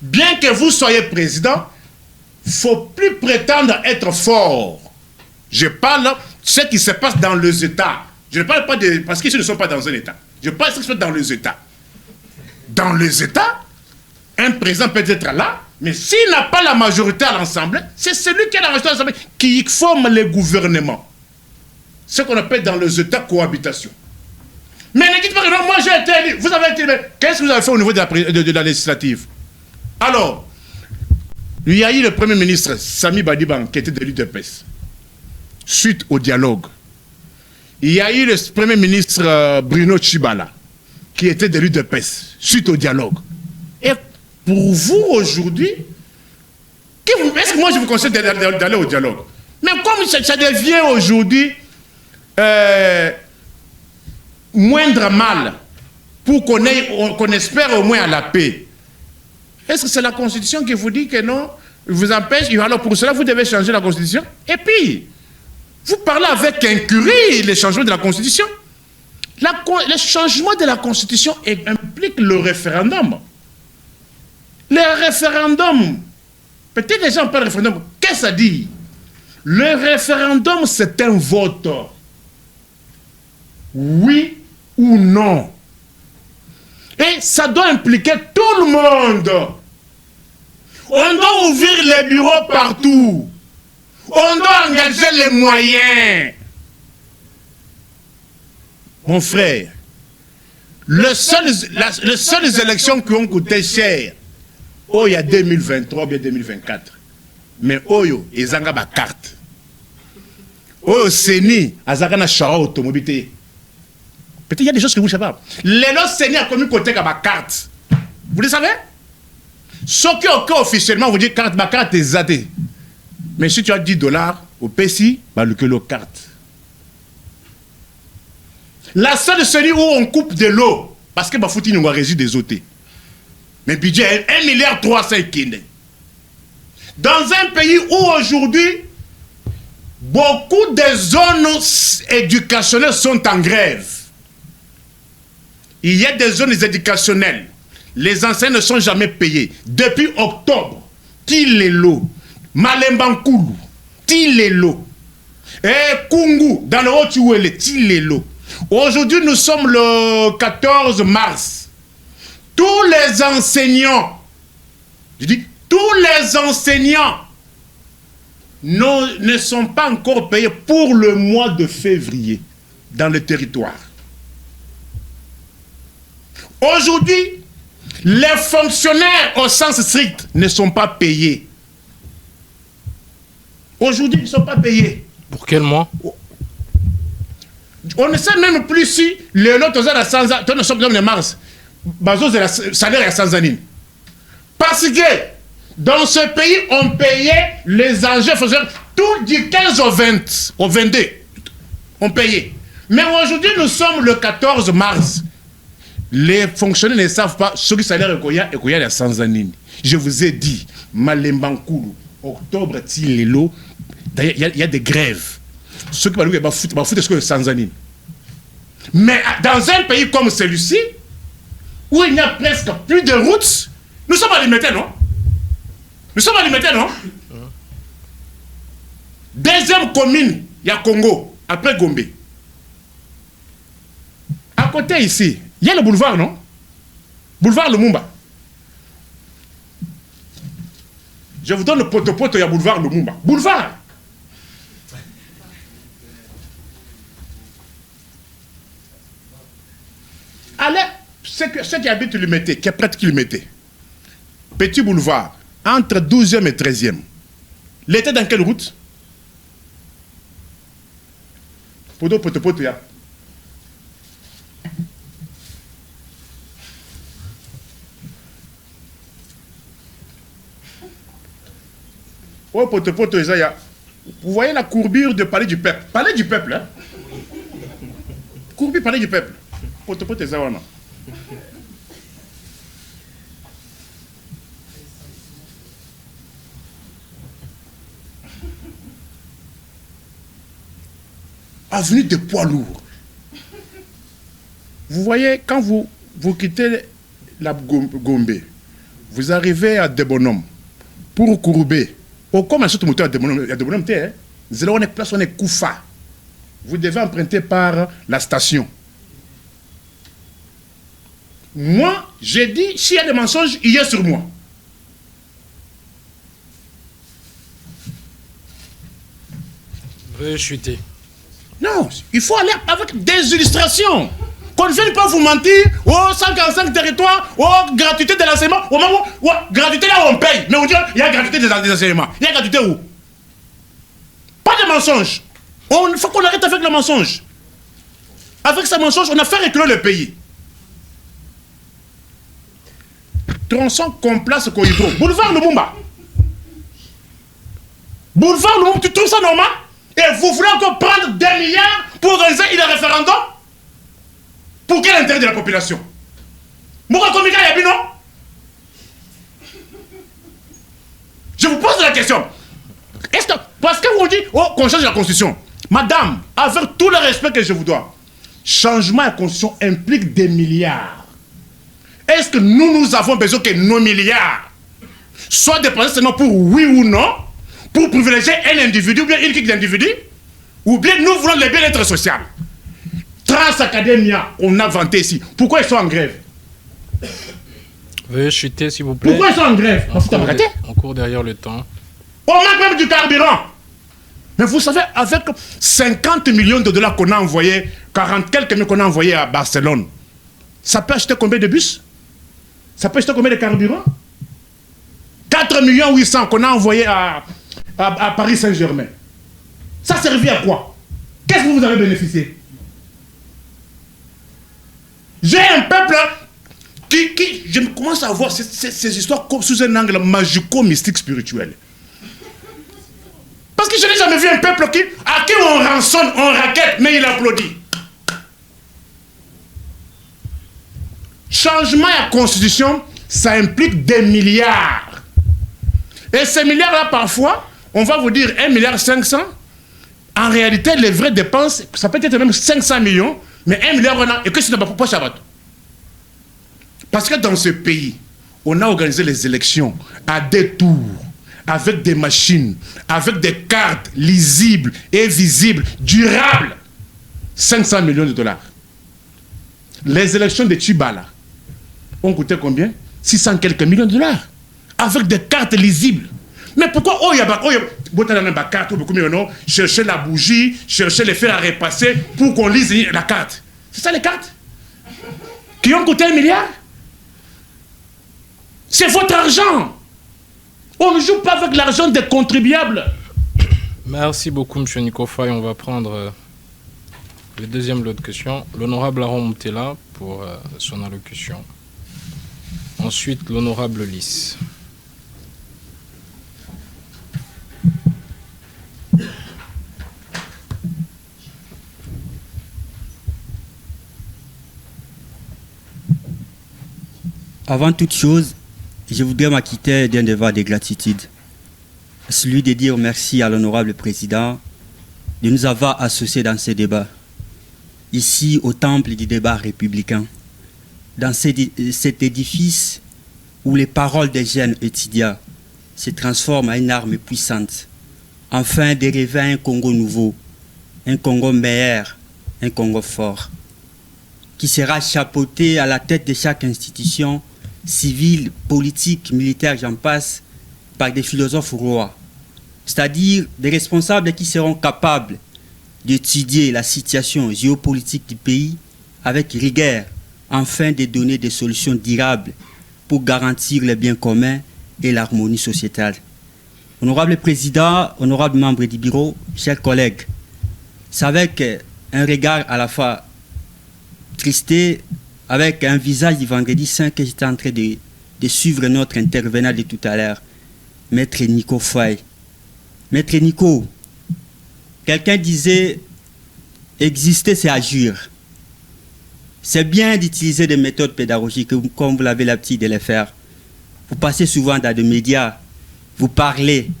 bien que vous soyez président, il ne faut plus prétendre être fort. Je parle de ce qui se passe dans les États. Je ne parle pas de... Parce qu'ils ne sont pas dans un État. Je parle de ce qui se passe dans les États. Dans les États, un président peut être là, mais s'il n'a pas la majorité à l'Assemblée, c'est celui qui a la majorité à l'Assemblée qui forme le gouvernement. Ce qu'on appelle dans les États cohabitation. Mais ne dites pas que non, moi j'ai été élu. Vous avez été élu. Qu'est-ce que vous avez fait au niveau de la législative? Alors, il y a eu le Premier ministre Sami Badibanga qui était de l'UDPS. Suite au dialogue. Il y a eu le Premier ministre Bruno Tshibala qui était de l'UDPS. Suite au dialogue. Et pour vous aujourd'hui, est-ce que moi je vous conseille d'aller au dialogue? Mais comme ça devient aujourd'hui moindre mal pour qu'on espère au moins à la paix, est-ce que c'est la Constitution qui vous dit que non, vous empêche? Alors pour cela, vous devez changer la Constitution. Et puis, vous parlez avec incurie les changements de la Constitution. Le changement de la Constitution implique le référendum. Le référendum, peut-être les gens parlent de référendum. Qu'est-ce que ça dit? Le référendum, c'est un vote. Oui ou non. Et ça doit impliquer tout le monde. On doit ouvrir les bureaux partout. On doit engager les moyens. Mon frère, les seules élections qui ont coûté cher, il y a 2023 ou bien 2024. Mais Oyo, ils ont ma carte. Oyo, Seni, ils ont une chara automobile. Peut-être qu'il y a des choses que vous ne savez pas. Les lots Seni a commis côté ma carte. Vous le savez? Ce qui est officiellement, vous dites carte, ma carte est zadée. Mais si tu as $10 au PSI, que le carte. La seule série où on coupe de l'eau, parce que Bafouti nous a régi des OT. Mais budget 1,3 milliard. Dans un pays où aujourd'hui, beaucoup de zones éducationnelles sont en grève. il y a des zones éducationnelles. Les enseignants ne sont jamais payés. Depuis octobre, Tilelo, Malembankulu, Tilelo, et Kungu, dans le Haut-Tuwele, Tilelo. Aujourd'hui, nous sommes le 14 mars. Tous les enseignants, je dis, tous les enseignants ne sont pas encore payés pour le mois de février dans le territoire. Aujourd'hui, les fonctionnaires au sens strict ne sont pas payés. Aujourd'hui, ils ne sont pas payés. Pour quel mois? On ne sait même plus si les lots à 100 ans, nous sommes en mars, bazo de la salaire à 100 ans. Parce que dans ce pays, on payait les engins fonctionnaires tout du 15 au 22. On payait. Mais aujourd'hui, nous sommes le 14 mars. Les fonctionnaires ne savent pas ce que salaire est qu'il y a 100 ans. Je vous ai dit, Malembankulu, octobre, Tilelo, il y a des grèves. Ceux qui parlent de foutre ce que 100 ans. Mais dans un pays comme celui-ci, où il n'y a presque plus de routes, nous sommes alimentés, non? Nous sommes alimentés, non? Deuxième commune, il y a Congo, après Gombe. À côté ici, il y a le boulevard, non? Boulevard Lumumba. Je vous donne le poteau-poteau, il y a boulevard Lumumba. Boulevard! Allez, ceux qui habitent Limité, qui est près de Limité. Petit boulevard, entre 12e et 13e. L'été dans quelle route? Poteau-poteau, il y a. Oh, poteau-poteau, il y a. Vous voyez la courbure de Palais du Peuple. Palais du Peuple, hein? Courbure Palais du Peuple. Poteau-poteau, il y a. Avenue de poids lourds. Vous voyez, quand vous quittez la Gombe, vous arrivez à Debonom pour Kouroubé. Au comme un moteur à Debonom, il y a Debonom, on est place, on est Koufa. Vous devez emprunter par la station. Moi, j'ai dit, s'il y a des mensonges, il y a sur moi. Veuillez chuter. Non, il faut aller avec des illustrations. Qu'on ne vienne pas vous mentir, oh, 145 territoires, oh, gratuité de l'enseignement, oh, oh, gratuité là où on paye. Mais on dit, il y a gratuité des enseignements. Il y a gratuité où? Pas de mensonges. Il faut qu'on arrête avec le mensonge. Avec ce mensonge, on a fait reculer le pays. Tronçon qu'on place Koïdro. Boulevard Lumumba. Boulevard Lumumba, tu trouves ça normal? Et vous voulez encore prendre des milliards pour organiser un référendum? Pour quel intérêt de la population? Pourquoi Komika Yabi, non? Je vous pose la question. Est-ce que, parce que vous dites, oh, qu'on change la constitution. Madame, avec tout le respect que je vous dois, changement de la constitution implique des milliards. Est-ce que nous avons besoin que nos milliards soient dépensés seulement pour oui ou non, pour privilégier un individu ou bien une équipe d'individus, ou bien nous voulons le bien-être social? Transacademia, on a vanté ici. Pourquoi ils sont en grève? Veuillez chuter, s'il vous plaît. Pourquoi ils sont en grève? On court derrière le temps. On manque même du carburant. Mais vous savez, avec 50 millions de dollars qu'on a envoyés, 40 quelques millions qu'on a envoyés à Barcelone, ça peut acheter combien de bus? Ça peut acheter combien de carburant? 4 millions 800 qu'on a envoyés à Paris Saint-Germain. Ça servit à quoi? Qu'est-ce que vous avez bénéficié? J'ai un peuple qui je commence à voir ces histoires comme sous un angle magico-mystique spirituel. Parce que je n'ai jamais vu un peuple à qui on rançonne, on raquette, mais il applaudit. Changement à la constitution, ça implique des milliards. Et ces milliards-là, parfois, on va vous dire 1,5 milliard. En réalité, les vraies dépenses, ça peut être même 500 millions, mais 1 milliard, on a, et que c'est pas pour Shabbat. Parce que dans ce pays, on a organisé les élections à des tours, avec des machines, avec des cartes lisibles et visibles, durables. 500 millions de dollars. Les élections de Tchibala ont coûté combien? 600 quelques millions de dollars. Avec des cartes lisibles. Mais pourquoi chercher la bougie, chercher les fers à repasser pour qu'on lise la carte? C'est ça les cartes qui ont coûté 1 milliard? C'est votre argent. On ne joue pas avec l'argent des contribuables. Merci beaucoup, M. Nico Faye. On va prendre le deuxième lot de questions. L'honorable Aaron Moutela pour son allocution. Ensuite, l'honorable Lys. Avant toute chose, je voudrais m'acquitter d'un devoir de gratitude. Celui de dire merci à l'honorable président de nous avoir associés dans ce débat. Ici, au temple du débat républicain. Dans cet édifice où les paroles des jeunes étudiants se transforment en une arme puissante, afin de rêver un Congo nouveau, un Congo meilleur, un Congo fort, qui sera chapeauté à la tête de chaque institution civile, politique, militaire, j'en passe, par des philosophes rois, c'est-à-dire des responsables qui seront capables d'étudier la situation géopolitique du pays avec rigueur, afin de donner des solutions durables pour garantir le bien commun et l'harmonie sociétale. Honorable Président, honorable membre du bureau, chers collègues, c'est avec un regard à la fois tristé, avec un visage du vendredi saint que j'étais en train de suivre notre intervenant de tout à l'heure, Maître Nico Faye. Maître Nico, quelqu'un disait, exister c'est agir. C'est bien d'utiliser des méthodes pédagogiques comme vous l'avez l'habitude de les faire. Vous passez souvent dans des médias, vous parlez,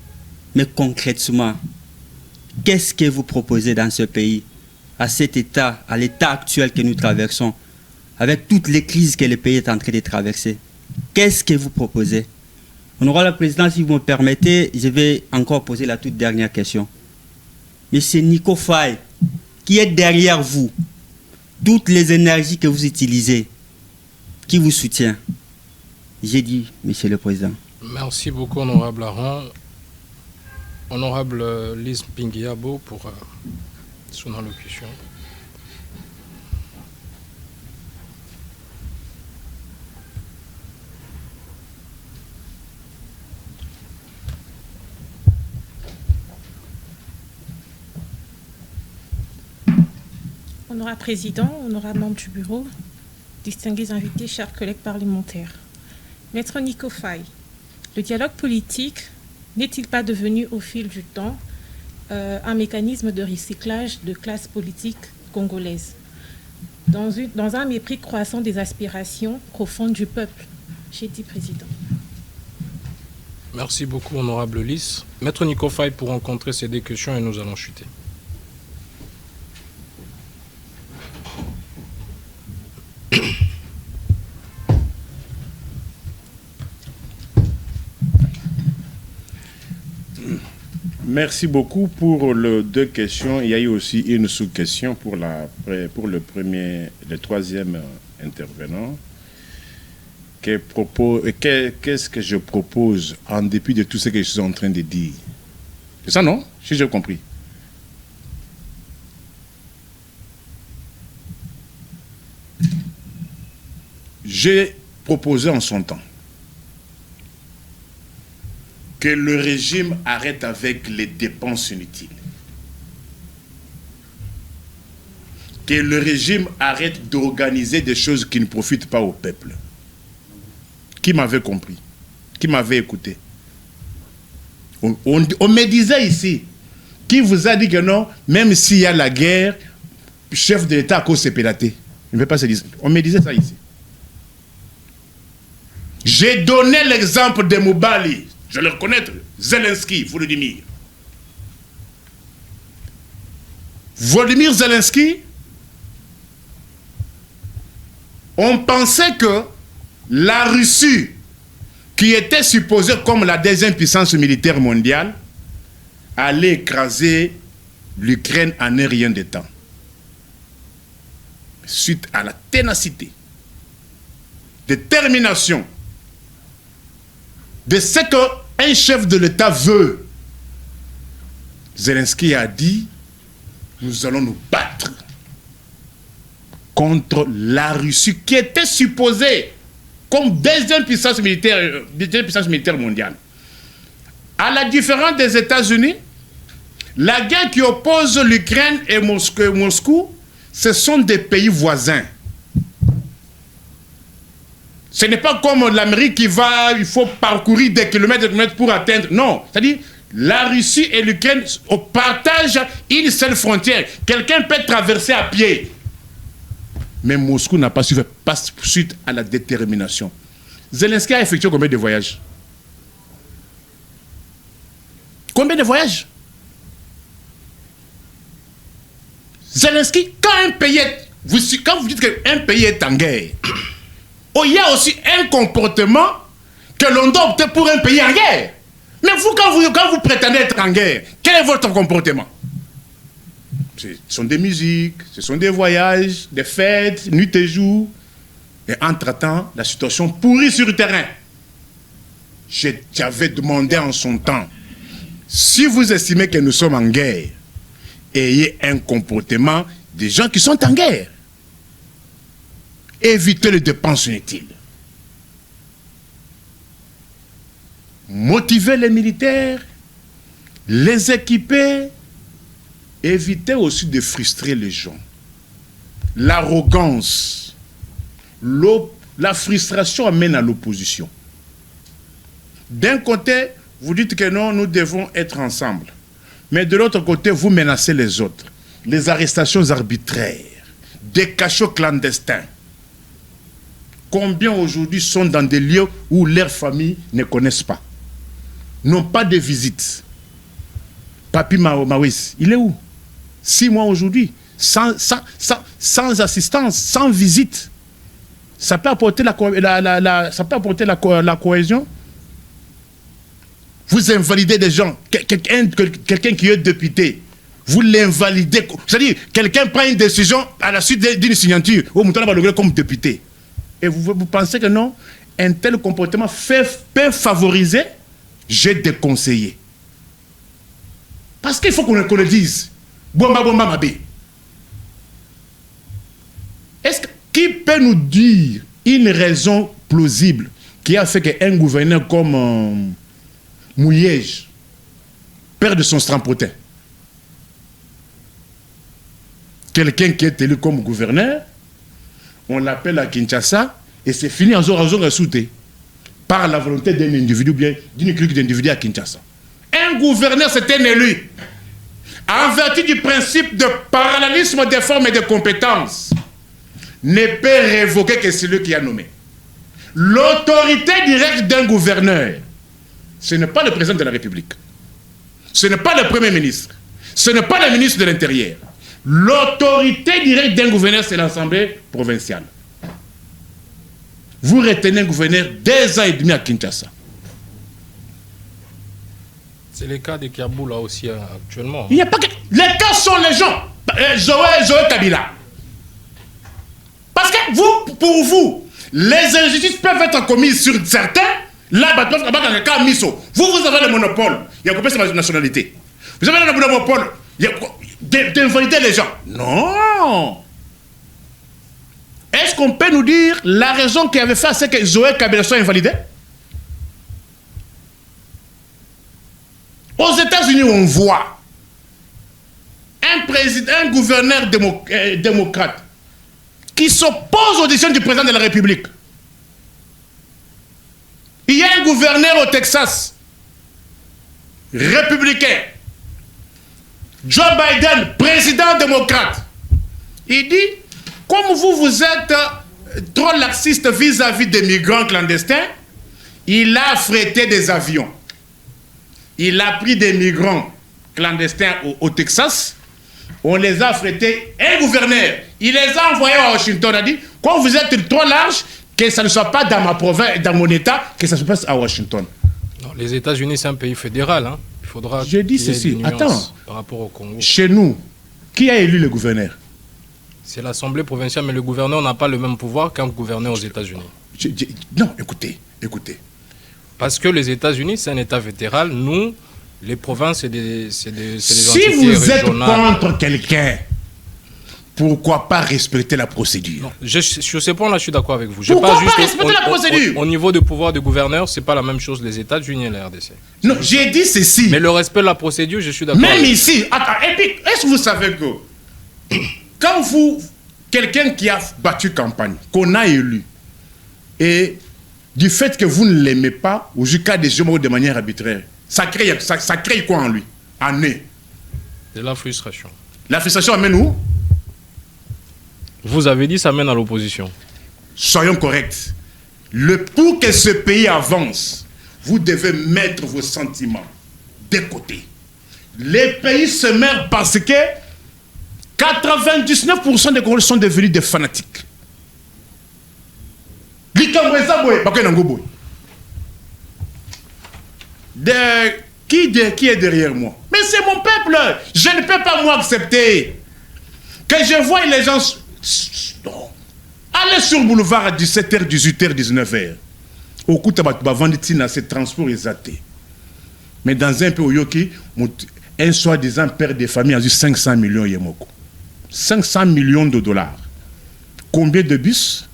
mais concrètement, qu'est-ce que vous proposez dans ce pays, à cet état, à l'état actuel que nous traversons, avec toutes les crises que le pays est en train de traverser? Qu'est-ce que vous proposez? Honorable Président, si vous me permettez, je vais encore poser la toute dernière question. Monsieur Nico Faye, qui est derrière vous, toutes les énergies que vous utilisez, qui vous soutient? J'ai dit, Monsieur le Président. Merci beaucoup, honorable Aaron. Honorable Lys Pingiabo pour son allocution. Honorable Président, honorable membre du bureau, distingués invités, chers collègues parlementaires. Maître Nico Faye, le dialogue politique n'est-il pas devenu au fil du temps un mécanisme de recyclage de classe politique congolaise dans un mépris croissant des aspirations profondes du peuple? J'ai dit Président. Merci beaucoup, honorable Lys. Maître Nico Faye pour rencontrer ces deux questions et nous allons chuter. Merci beaucoup pour les deux questions. Il y a eu aussi une sous-question pour le troisième intervenant. Qu'est-ce que je propose en dépit de tout ce que je suis en train de dire? C'est ça, non? Si j'ai compris. J'ai proposé en son temps que le régime arrête avec les dépenses inutiles. Que le régime arrête d'organiser des choses qui ne profitent pas au peuple. Qui m'avait compris? Qui m'avait écouté? On me disait ici, qui vous a dit que non, même s'il y a la guerre, chef de l'État à cause c'est pélaté. Je ne vais pas se dire. On me disait ça ici. J'ai donné l'exemple de Moubali. Je le reconnais, Zelensky, Volodymyr. Volodymyr Zelensky, on pensait que la Russie, qui était supposée comme la deuxième puissance militaire mondiale, allait écraser l'Ukraine en un rien de temps. Suite à la ténacité, détermination de ce qu'un chef de l'État veut, Zelensky a dit, nous allons nous battre contre la Russie qui était supposée comme deuxième puissance militaire mondiale. À la différence des États-Unis, la guerre qui oppose l'Ukraine et Moscou, ce sont des pays voisins. Ce n'est pas comme l'Amérique qui va, il faut parcourir des kilomètres pour atteindre. Non, c'est-à-dire la Russie et l'Ukraine partagent une seule frontière. Quelqu'un peut traverser à pied. Mais Moscou n'a pas su faire suite à la détermination. Zelensky a effectué combien de voyages? Combien de voyages? Zelensky, quand un pays est... Quand vous dites qu'un pays est en guerre, il y a aussi un comportement que l'on doit opter pour un pays en guerre. Mais vous, quand vous prétendez être en guerre, quel est votre comportement? Ce sont des musiques, ce sont des voyages, des fêtes, nuit et jour. Et entre-temps, la situation pourrit sur le terrain. J'avais demandé en son temps, si vous estimez que nous sommes en guerre, ayez un comportement des gens qui sont en guerre. Évitez les dépenses inutiles. Motivez les militaires, les équiper. Évitez aussi de frustrer les gens. L'arrogance, la frustration amène à l'opposition. D'un côté, vous dites que non, nous devons être ensemble. Mais de l'autre côté, vous menacez les autres. Les arrestations arbitraires, des cachots clandestins. Combien aujourd'hui sont dans des lieux où leurs familles ne connaissent pas, n'ont pas de visite? Papi Maouis, il est où? 6 mois aujourd'hui, sans assistance, sans visite. Ça peut apporter la cohésion. Vous invalidez des gens, quelqu'un qui est député, vous l'invalidez. C'est-à-dire, quelqu'un prend une décision à la suite d'une signature, au montant va le comme député. Et vous pensez que non, un tel comportement peut favoriser, j'ai déconseillé. Parce qu'il faut qu'on le dise. Bomba, bomba, mabé. Qui peut nous dire une raison plausible qui a fait qu'un gouverneur comme Mouyej perde son strampotin? Quelqu'un qui est élu comme gouverneur, on l'appelle à Kinshasa et c'est fini en zone soutée par la volonté d'un individu, bien d'une clique d'individus à Kinshasa. Un gouverneur, c'est un élu. En vertu du principe de parallélisme des formes et des compétences, ne peut révoquer que celui qui a nommé. L'autorité directe d'un gouverneur, ce n'est pas le président de la République, ce n'est pas le Premier ministre, ce n'est pas le ministre de l'Intérieur. L'autorité directe d'un gouverneur, c'est l'Assemblée provinciale. Vous retenez un gouverneur 2 ans et demi à Kinshasa. C'est le cas de Kiabou là aussi actuellement. Il n'y a pas que... Les cas sont les gens. Zoé Kabila. Parce que pour vous, les injustices peuvent être commises sur certains. Là, dans le cas Miso, vous avez le monopole. Il y a coupé sur la nationalité. Vous avez le monopole d'invalider les gens. Non. Est-ce qu'on peut nous dire la raison qui avait fait, c'est que Zoé Kabila soit invalidé? Aux États-Unis, on voit un gouverneur démocrate qui s'oppose aux décisions du président de la République. Il y a un gouverneur au Texas, républicain, Joe Biden, président démocrate. Il dit, comme vous êtes trop laxiste vis-à-vis des migrants clandestins, il a affrété des avions. Il a pris des migrants clandestins au Texas. On les a affrétés. Un gouverneur, il les a envoyés à Washington. Il a dit, quand vous êtes trop large, que ça ne soit pas dans ma province, dans mon État, que ça se passe à Washington. Non, les États-Unis, c'est un pays fédéral. Hein. Il faudra. Je dis ceci. Attends. Par rapport au Congo. Chez nous, qui a élu le gouverneur? C'est l'Assemblée provinciale, mais le gouverneur n'a pas le même pouvoir qu'un gouverneur aux États-Unis. Non, écoutez. Parce que les États-Unis, c'est un État fédéral. Nous, les provinces, c'est des si entités vous êtes régionales. contre quelqu'un, pourquoi pas respecter la procédure? Non, sur ce point-là, je suis d'accord avec vous. Pourquoi pas respecter la procédure? Au niveau du pouvoir de gouverneur, c'est pas la même chose les États-Unis et la RDC. Non, j'ai dit ceci. Mais le respect de la procédure, je suis d'accord. Même ici, attends, et puis, est-ce que vous savez que quand quelqu'un qui a battu campagne, qu'on a élu, et du fait que vous ne l'aimez pas, ou jusqu'à des gens de manière arbitraire, ça crée quoi en lui? En nez. C'est la frustration. La frustration amène où? Vous avez dit ça mène à l'opposition. Soyons corrects. Pour que ce pays avance, vous devez mettre vos sentiments de côté. Les pays se meurent parce que 99% des Congolais sont devenus des fanatiques. Qui est derrière moi? Mais c'est mon peuple. Je ne peux pas moi accepter que je voie les gens aller sur le boulevard à 17h, 18h, 19h. Au coup, tu vas vendre ces transports exaltés. Mais dans un pays où un soi-disant père de famille a eu 500 millions de dollars. 500 millions de dollars. Combien de bus?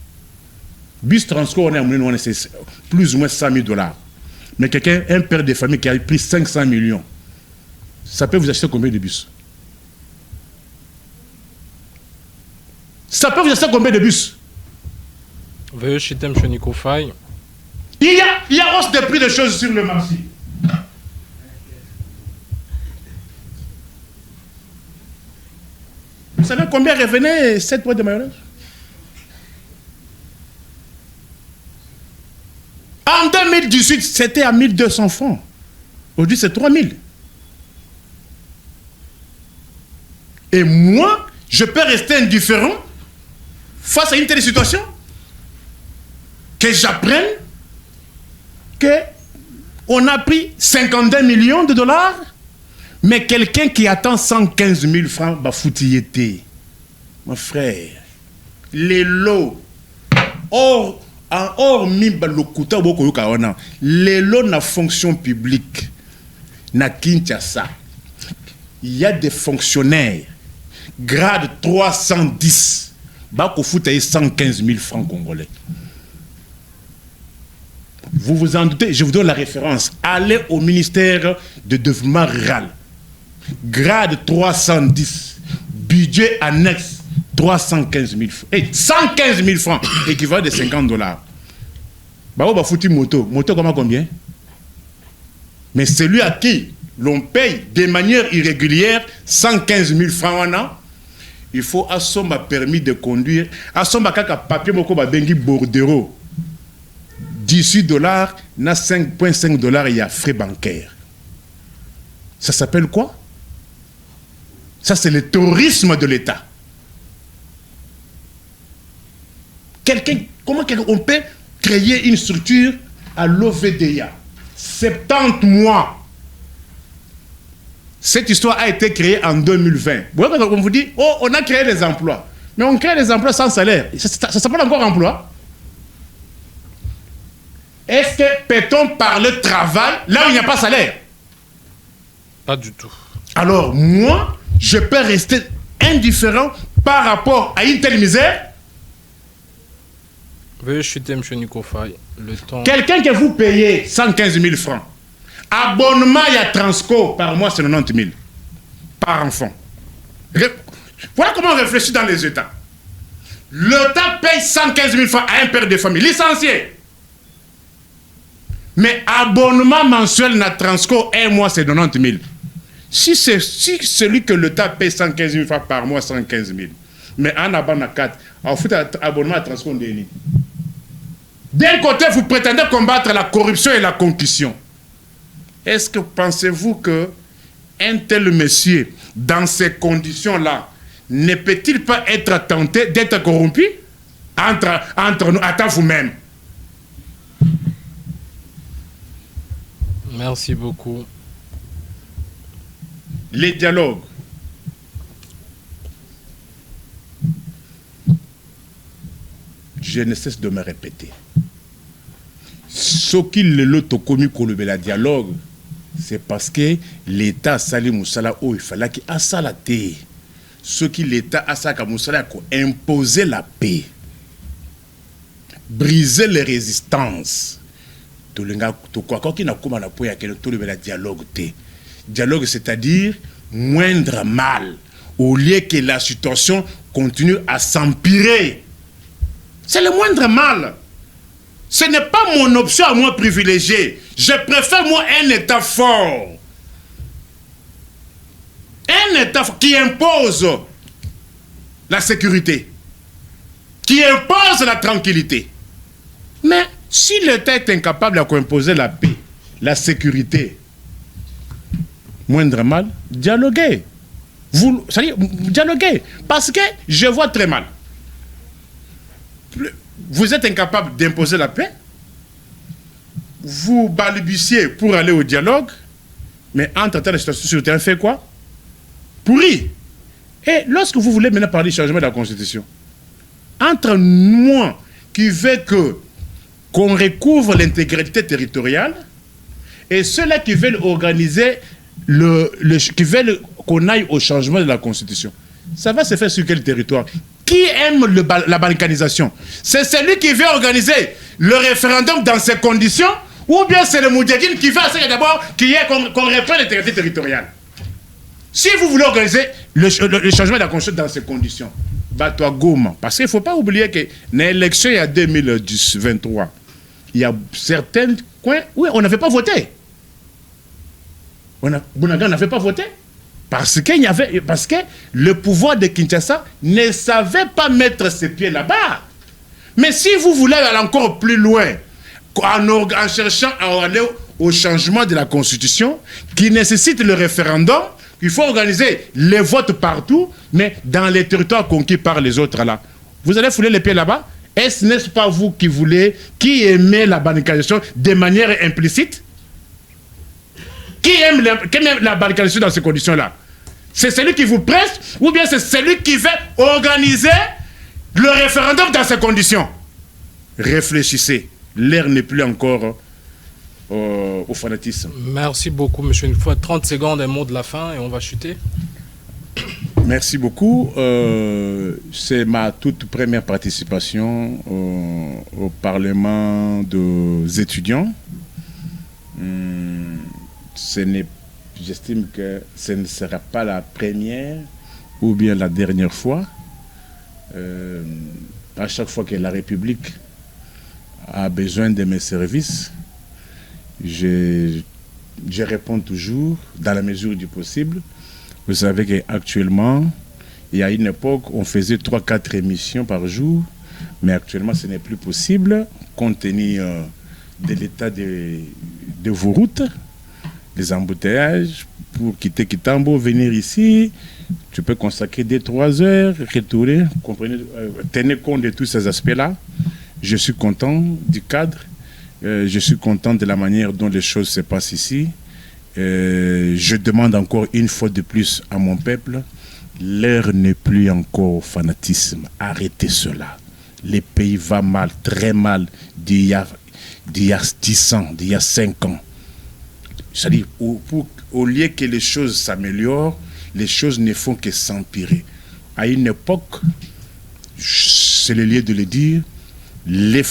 Bus transport, on est plus ou moins 100 000 dollars. Mais quelqu'un, un père de famille qui a pris 500 millions, ça peut vous acheter combien de bus? Ça peut vous acheter combien de bus? Veuillez citer M. Nico Faye. Il y a hausse de prix de choses sur le marché. Vous savez combien revenait 7 boîtes de mayonnaise? En 2018, c'était à 1200 francs. Aujourd'hui, c'est 3000. Et moi, je peux rester indifférent face à une telle situation? Que j'apprenne qu'on a pris 52 millions de dollars, mais quelqu'un qui attend 115 000 francs, bah foutillité. Mon frère, les lots, les lots na fonction publique, na Kinshasa, il y a des fonctionnaires, grade 310, bah qu'on fout 115 000 francs congolais. Vous vous en doutez, je vous donne la référence. Allez au ministère de développement rural. Grade 310. Budget annexe 315 000 francs. Et 115 000 francs, équivalent de 50 dollars. Bah, on va foutre une moto. Moto, comment combien? Mais celui à qui l'on paye de manière irrégulière 115 000 francs en an, il faut assommer permis de conduire. Assommer kaka papier moko ba bengi bordereau. 18 dollars, na 5,5 dollars, il y a frais bancaires. Ça s'appelle quoi? Ça, c'est le terrorisme de l'État. Comment on peut créer une structure à l'OVDIA? 70 mois. Cette histoire a été créée en 2020. On vous dit, oh, on a créé des emplois. Mais on crée des emplois sans salaire. Ça s'appelle encore emploi? Est-ce que peut-on parler de travail là où il n'y a pas de salaire? Pas du tout. Alors, moi, je peux rester indifférent par rapport à une telle misère? Veuillez chuter, M. Nico Faye. Le temps... Quelqu'un que vous payez 115 000 francs, abonnement à Transco, par mois, c'est 90 000. Par enfant. Voilà comment on réfléchit dans les États. L'État paye 115 000 francs à un père de famille, licencié. Mais abonnement mensuel à Transco, un mois, c'est 90 000. Si celui que l'État paye 115 000 francs par mois, 115 000. Mais en abonnement à 4, en fait, abonnement à Transco, on dénie. D'un côté, vous prétendez combattre la corruption et la concussion. Est-ce que pensez-vous qu'un tel monsieur, dans ces conditions-là, ne peut-il pas être tenté d'être corrompu? entre nous, attends vous-même. Merci beaucoup. Les dialogues. Je ne cesse de me répéter. Ce qu'il le commis pour le dialogue, c'est parce que l'État Sali Moussala, il fallait qu'il a ça la terre. Ce qui l'État a ça Moussala, imposer la paix, briser les résistances. Dialogue, c'est-à-dire moindre mal, au lieu que la situation continue à s'empirer. C'est le moindre mal. Ce n'est pas mon option à moi privilégiée. Je préfère moi un État fort. Un État qui impose la sécurité, qui impose la tranquillité. Mais si l'État est incapable d'imposer la paix, la sécurité, moindre mal, dialoguez. Dialoguez. Parce que je vois très mal. Vous êtes incapable d'imposer la paix, vous balbutiez pour aller au dialogue, mais entre-temps, la situation sur le terrain fait quoi? Pourri. Et lorsque vous voulez maintenant parler du changement de la Constitution, entre moi qui veux qu'on recouvre l'intégrité territoriale et ceux-là qui veulent organiser, qui veulent qu'on aille au changement de la Constitution, ça va se faire sur quel territoire? Qui aime la balkanisation? C'est celui qui veut organiser le référendum dans ces conditions, ou bien c'est le Moudjahidine qui veut d'abord qu'on reprenne l'intégrité territoriale? Si vous voulez organiser le changement de la Constitution dans ces conditions, bateau Goma, parce qu'il ne faut pas oublier que dans l'élection il y a 2023, il y a certains coins où on n'avait pas voté. Bounaga n'avait pas voté. Parce que le pouvoir de Kinshasa ne savait pas mettre ses pieds là-bas. Mais si vous voulez aller encore plus loin, en cherchant à aller au changement de la Constitution, qui nécessite le référendum, il faut organiser les votes partout, mais dans les territoires conquis par les autres là. Vous allez fouler les pieds là-bas? N'est-ce pas vous qui aimez la balkanisation de manière implicite? Qui aime la balkanisation dans ces conditions-là? C'est celui qui vous presse ou bien c'est celui qui veut organiser le référendum dans ces conditions? Réfléchissez. L'air n'est plus encore au fanatisme. Merci beaucoup, monsieur. Une fois 30 secondes, un mot de la fin et on va chuter. Merci beaucoup. C'est ma toute première participation au Parlement des étudiants. J'estime que ce ne sera pas la première ou bien la dernière fois. À chaque fois que la République a besoin de mes services, je réponds toujours dans la mesure du possible. Vous savez qu'actuellement, il y a une époque, on faisait 3-4 émissions par jour, mais actuellement, ce n'est plus possible, compte tenu de l'état de vos routes, des embouteillages. Pour quitter Kitambo, venir ici, tu peux consacrer 2-3 heures, retourner, comprenez, tenez compte de tous ces aspects-là. Je suis content du cadre, je suis content de la manière dont les choses se passent ici. Je demande encore une fois de plus à mon peuple, l'heure n'est plus encore au fanatisme. Arrêtez cela. Le pays va mal, très mal, d'il y a 10 ans, d'il y a 5 ans. C'est-à-dire, au lieu que les choses s'améliorent, les choses ne font que s'empirer. À une époque, c'est le lieu de le dire, les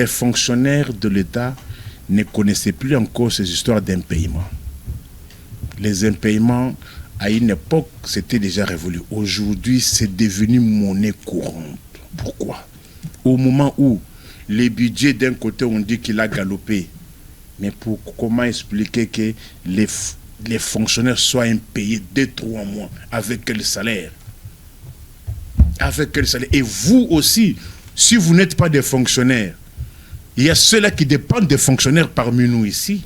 fonctionnaires de l'État ne connaissaient plus encore ces histoires d'impayement. Les impayements, à une époque, c'était déjà révolu. Aujourd'hui, c'est devenu monnaie courante. Pourquoi? Au moment où les budgets, d'un côté, on dit qu'il a galopé, mais comment expliquer que les fonctionnaires soient impayés 2-3 mois? Avec quel salaire? Avec quel salaire? Et vous aussi, si vous n'êtes pas des fonctionnaires, il y a ceux-là qui dépendent des fonctionnaires parmi nous ici.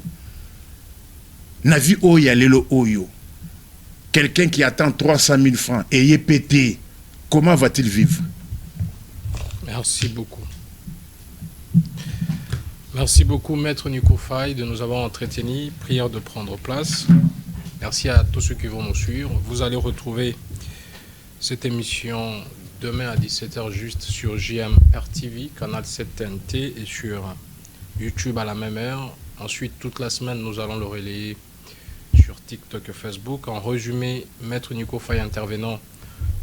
Navi Oya Lelo Oyo. Quelqu'un qui attend 300 000 francs et est pété, comment va-t-il vivre? Merci beaucoup. Merci beaucoup, Maître Nico Faye, de nous avoir entretenus. Prière de prendre place. Merci à tous ceux qui vont nous suivre. Vous allez retrouver cette émission demain à 17h juste sur JMR TV, canal 7 TNT et sur YouTube à la même heure. Ensuite, toute la semaine, nous allons le relayer sur TikTok et Facebook. En résumé, Maître Nico Faye intervenant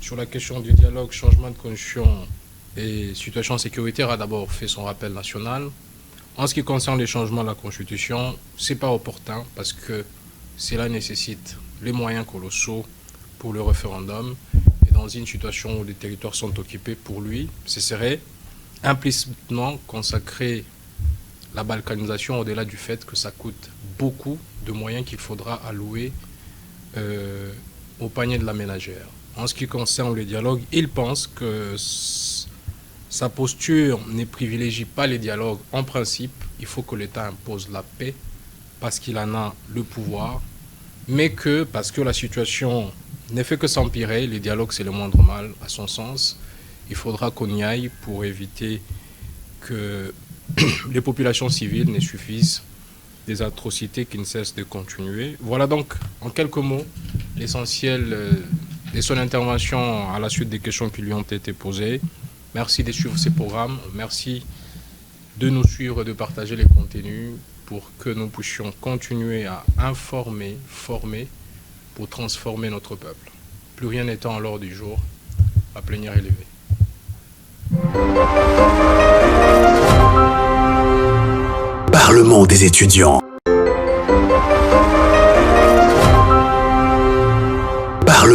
sur la question du dialogue, changement de conditions et situation sécuritaire a d'abord fait son rappel national. En ce qui concerne les changements de la Constitution, ce n'est pas opportun parce que cela nécessite les moyens colossaux pour le référendum. Et dans une situation où les territoires sont occupés, pour lui, ce serait implicitement consacrer la balkanisation au-delà du fait que ça coûte beaucoup de moyens qu'il faudra allouer au panier de la ménagère. En ce qui concerne le dialogue, il pense que sa posture ne privilégie pas les dialogues. En principe, il faut que l'État impose la paix parce qu'il en a le pouvoir, mais que parce que la situation ne fait que s'empirer, les dialogues c'est le moindre mal à son sens. Il faudra qu'on y aille pour éviter que les populations civiles ne suffisent des atrocités qui ne cessent de continuer. Voilà donc, en quelques mots, l'essentiel de son intervention à la suite des questions qui lui ont été posées. Merci de suivre ces programmes. Merci de nous suivre et de partager les contenus pour que nous puissions continuer à informer, former, pour transformer notre peuple. Plus rien n'étant à l'ordre du jour, la plénière est levée. Parlement des étudiants.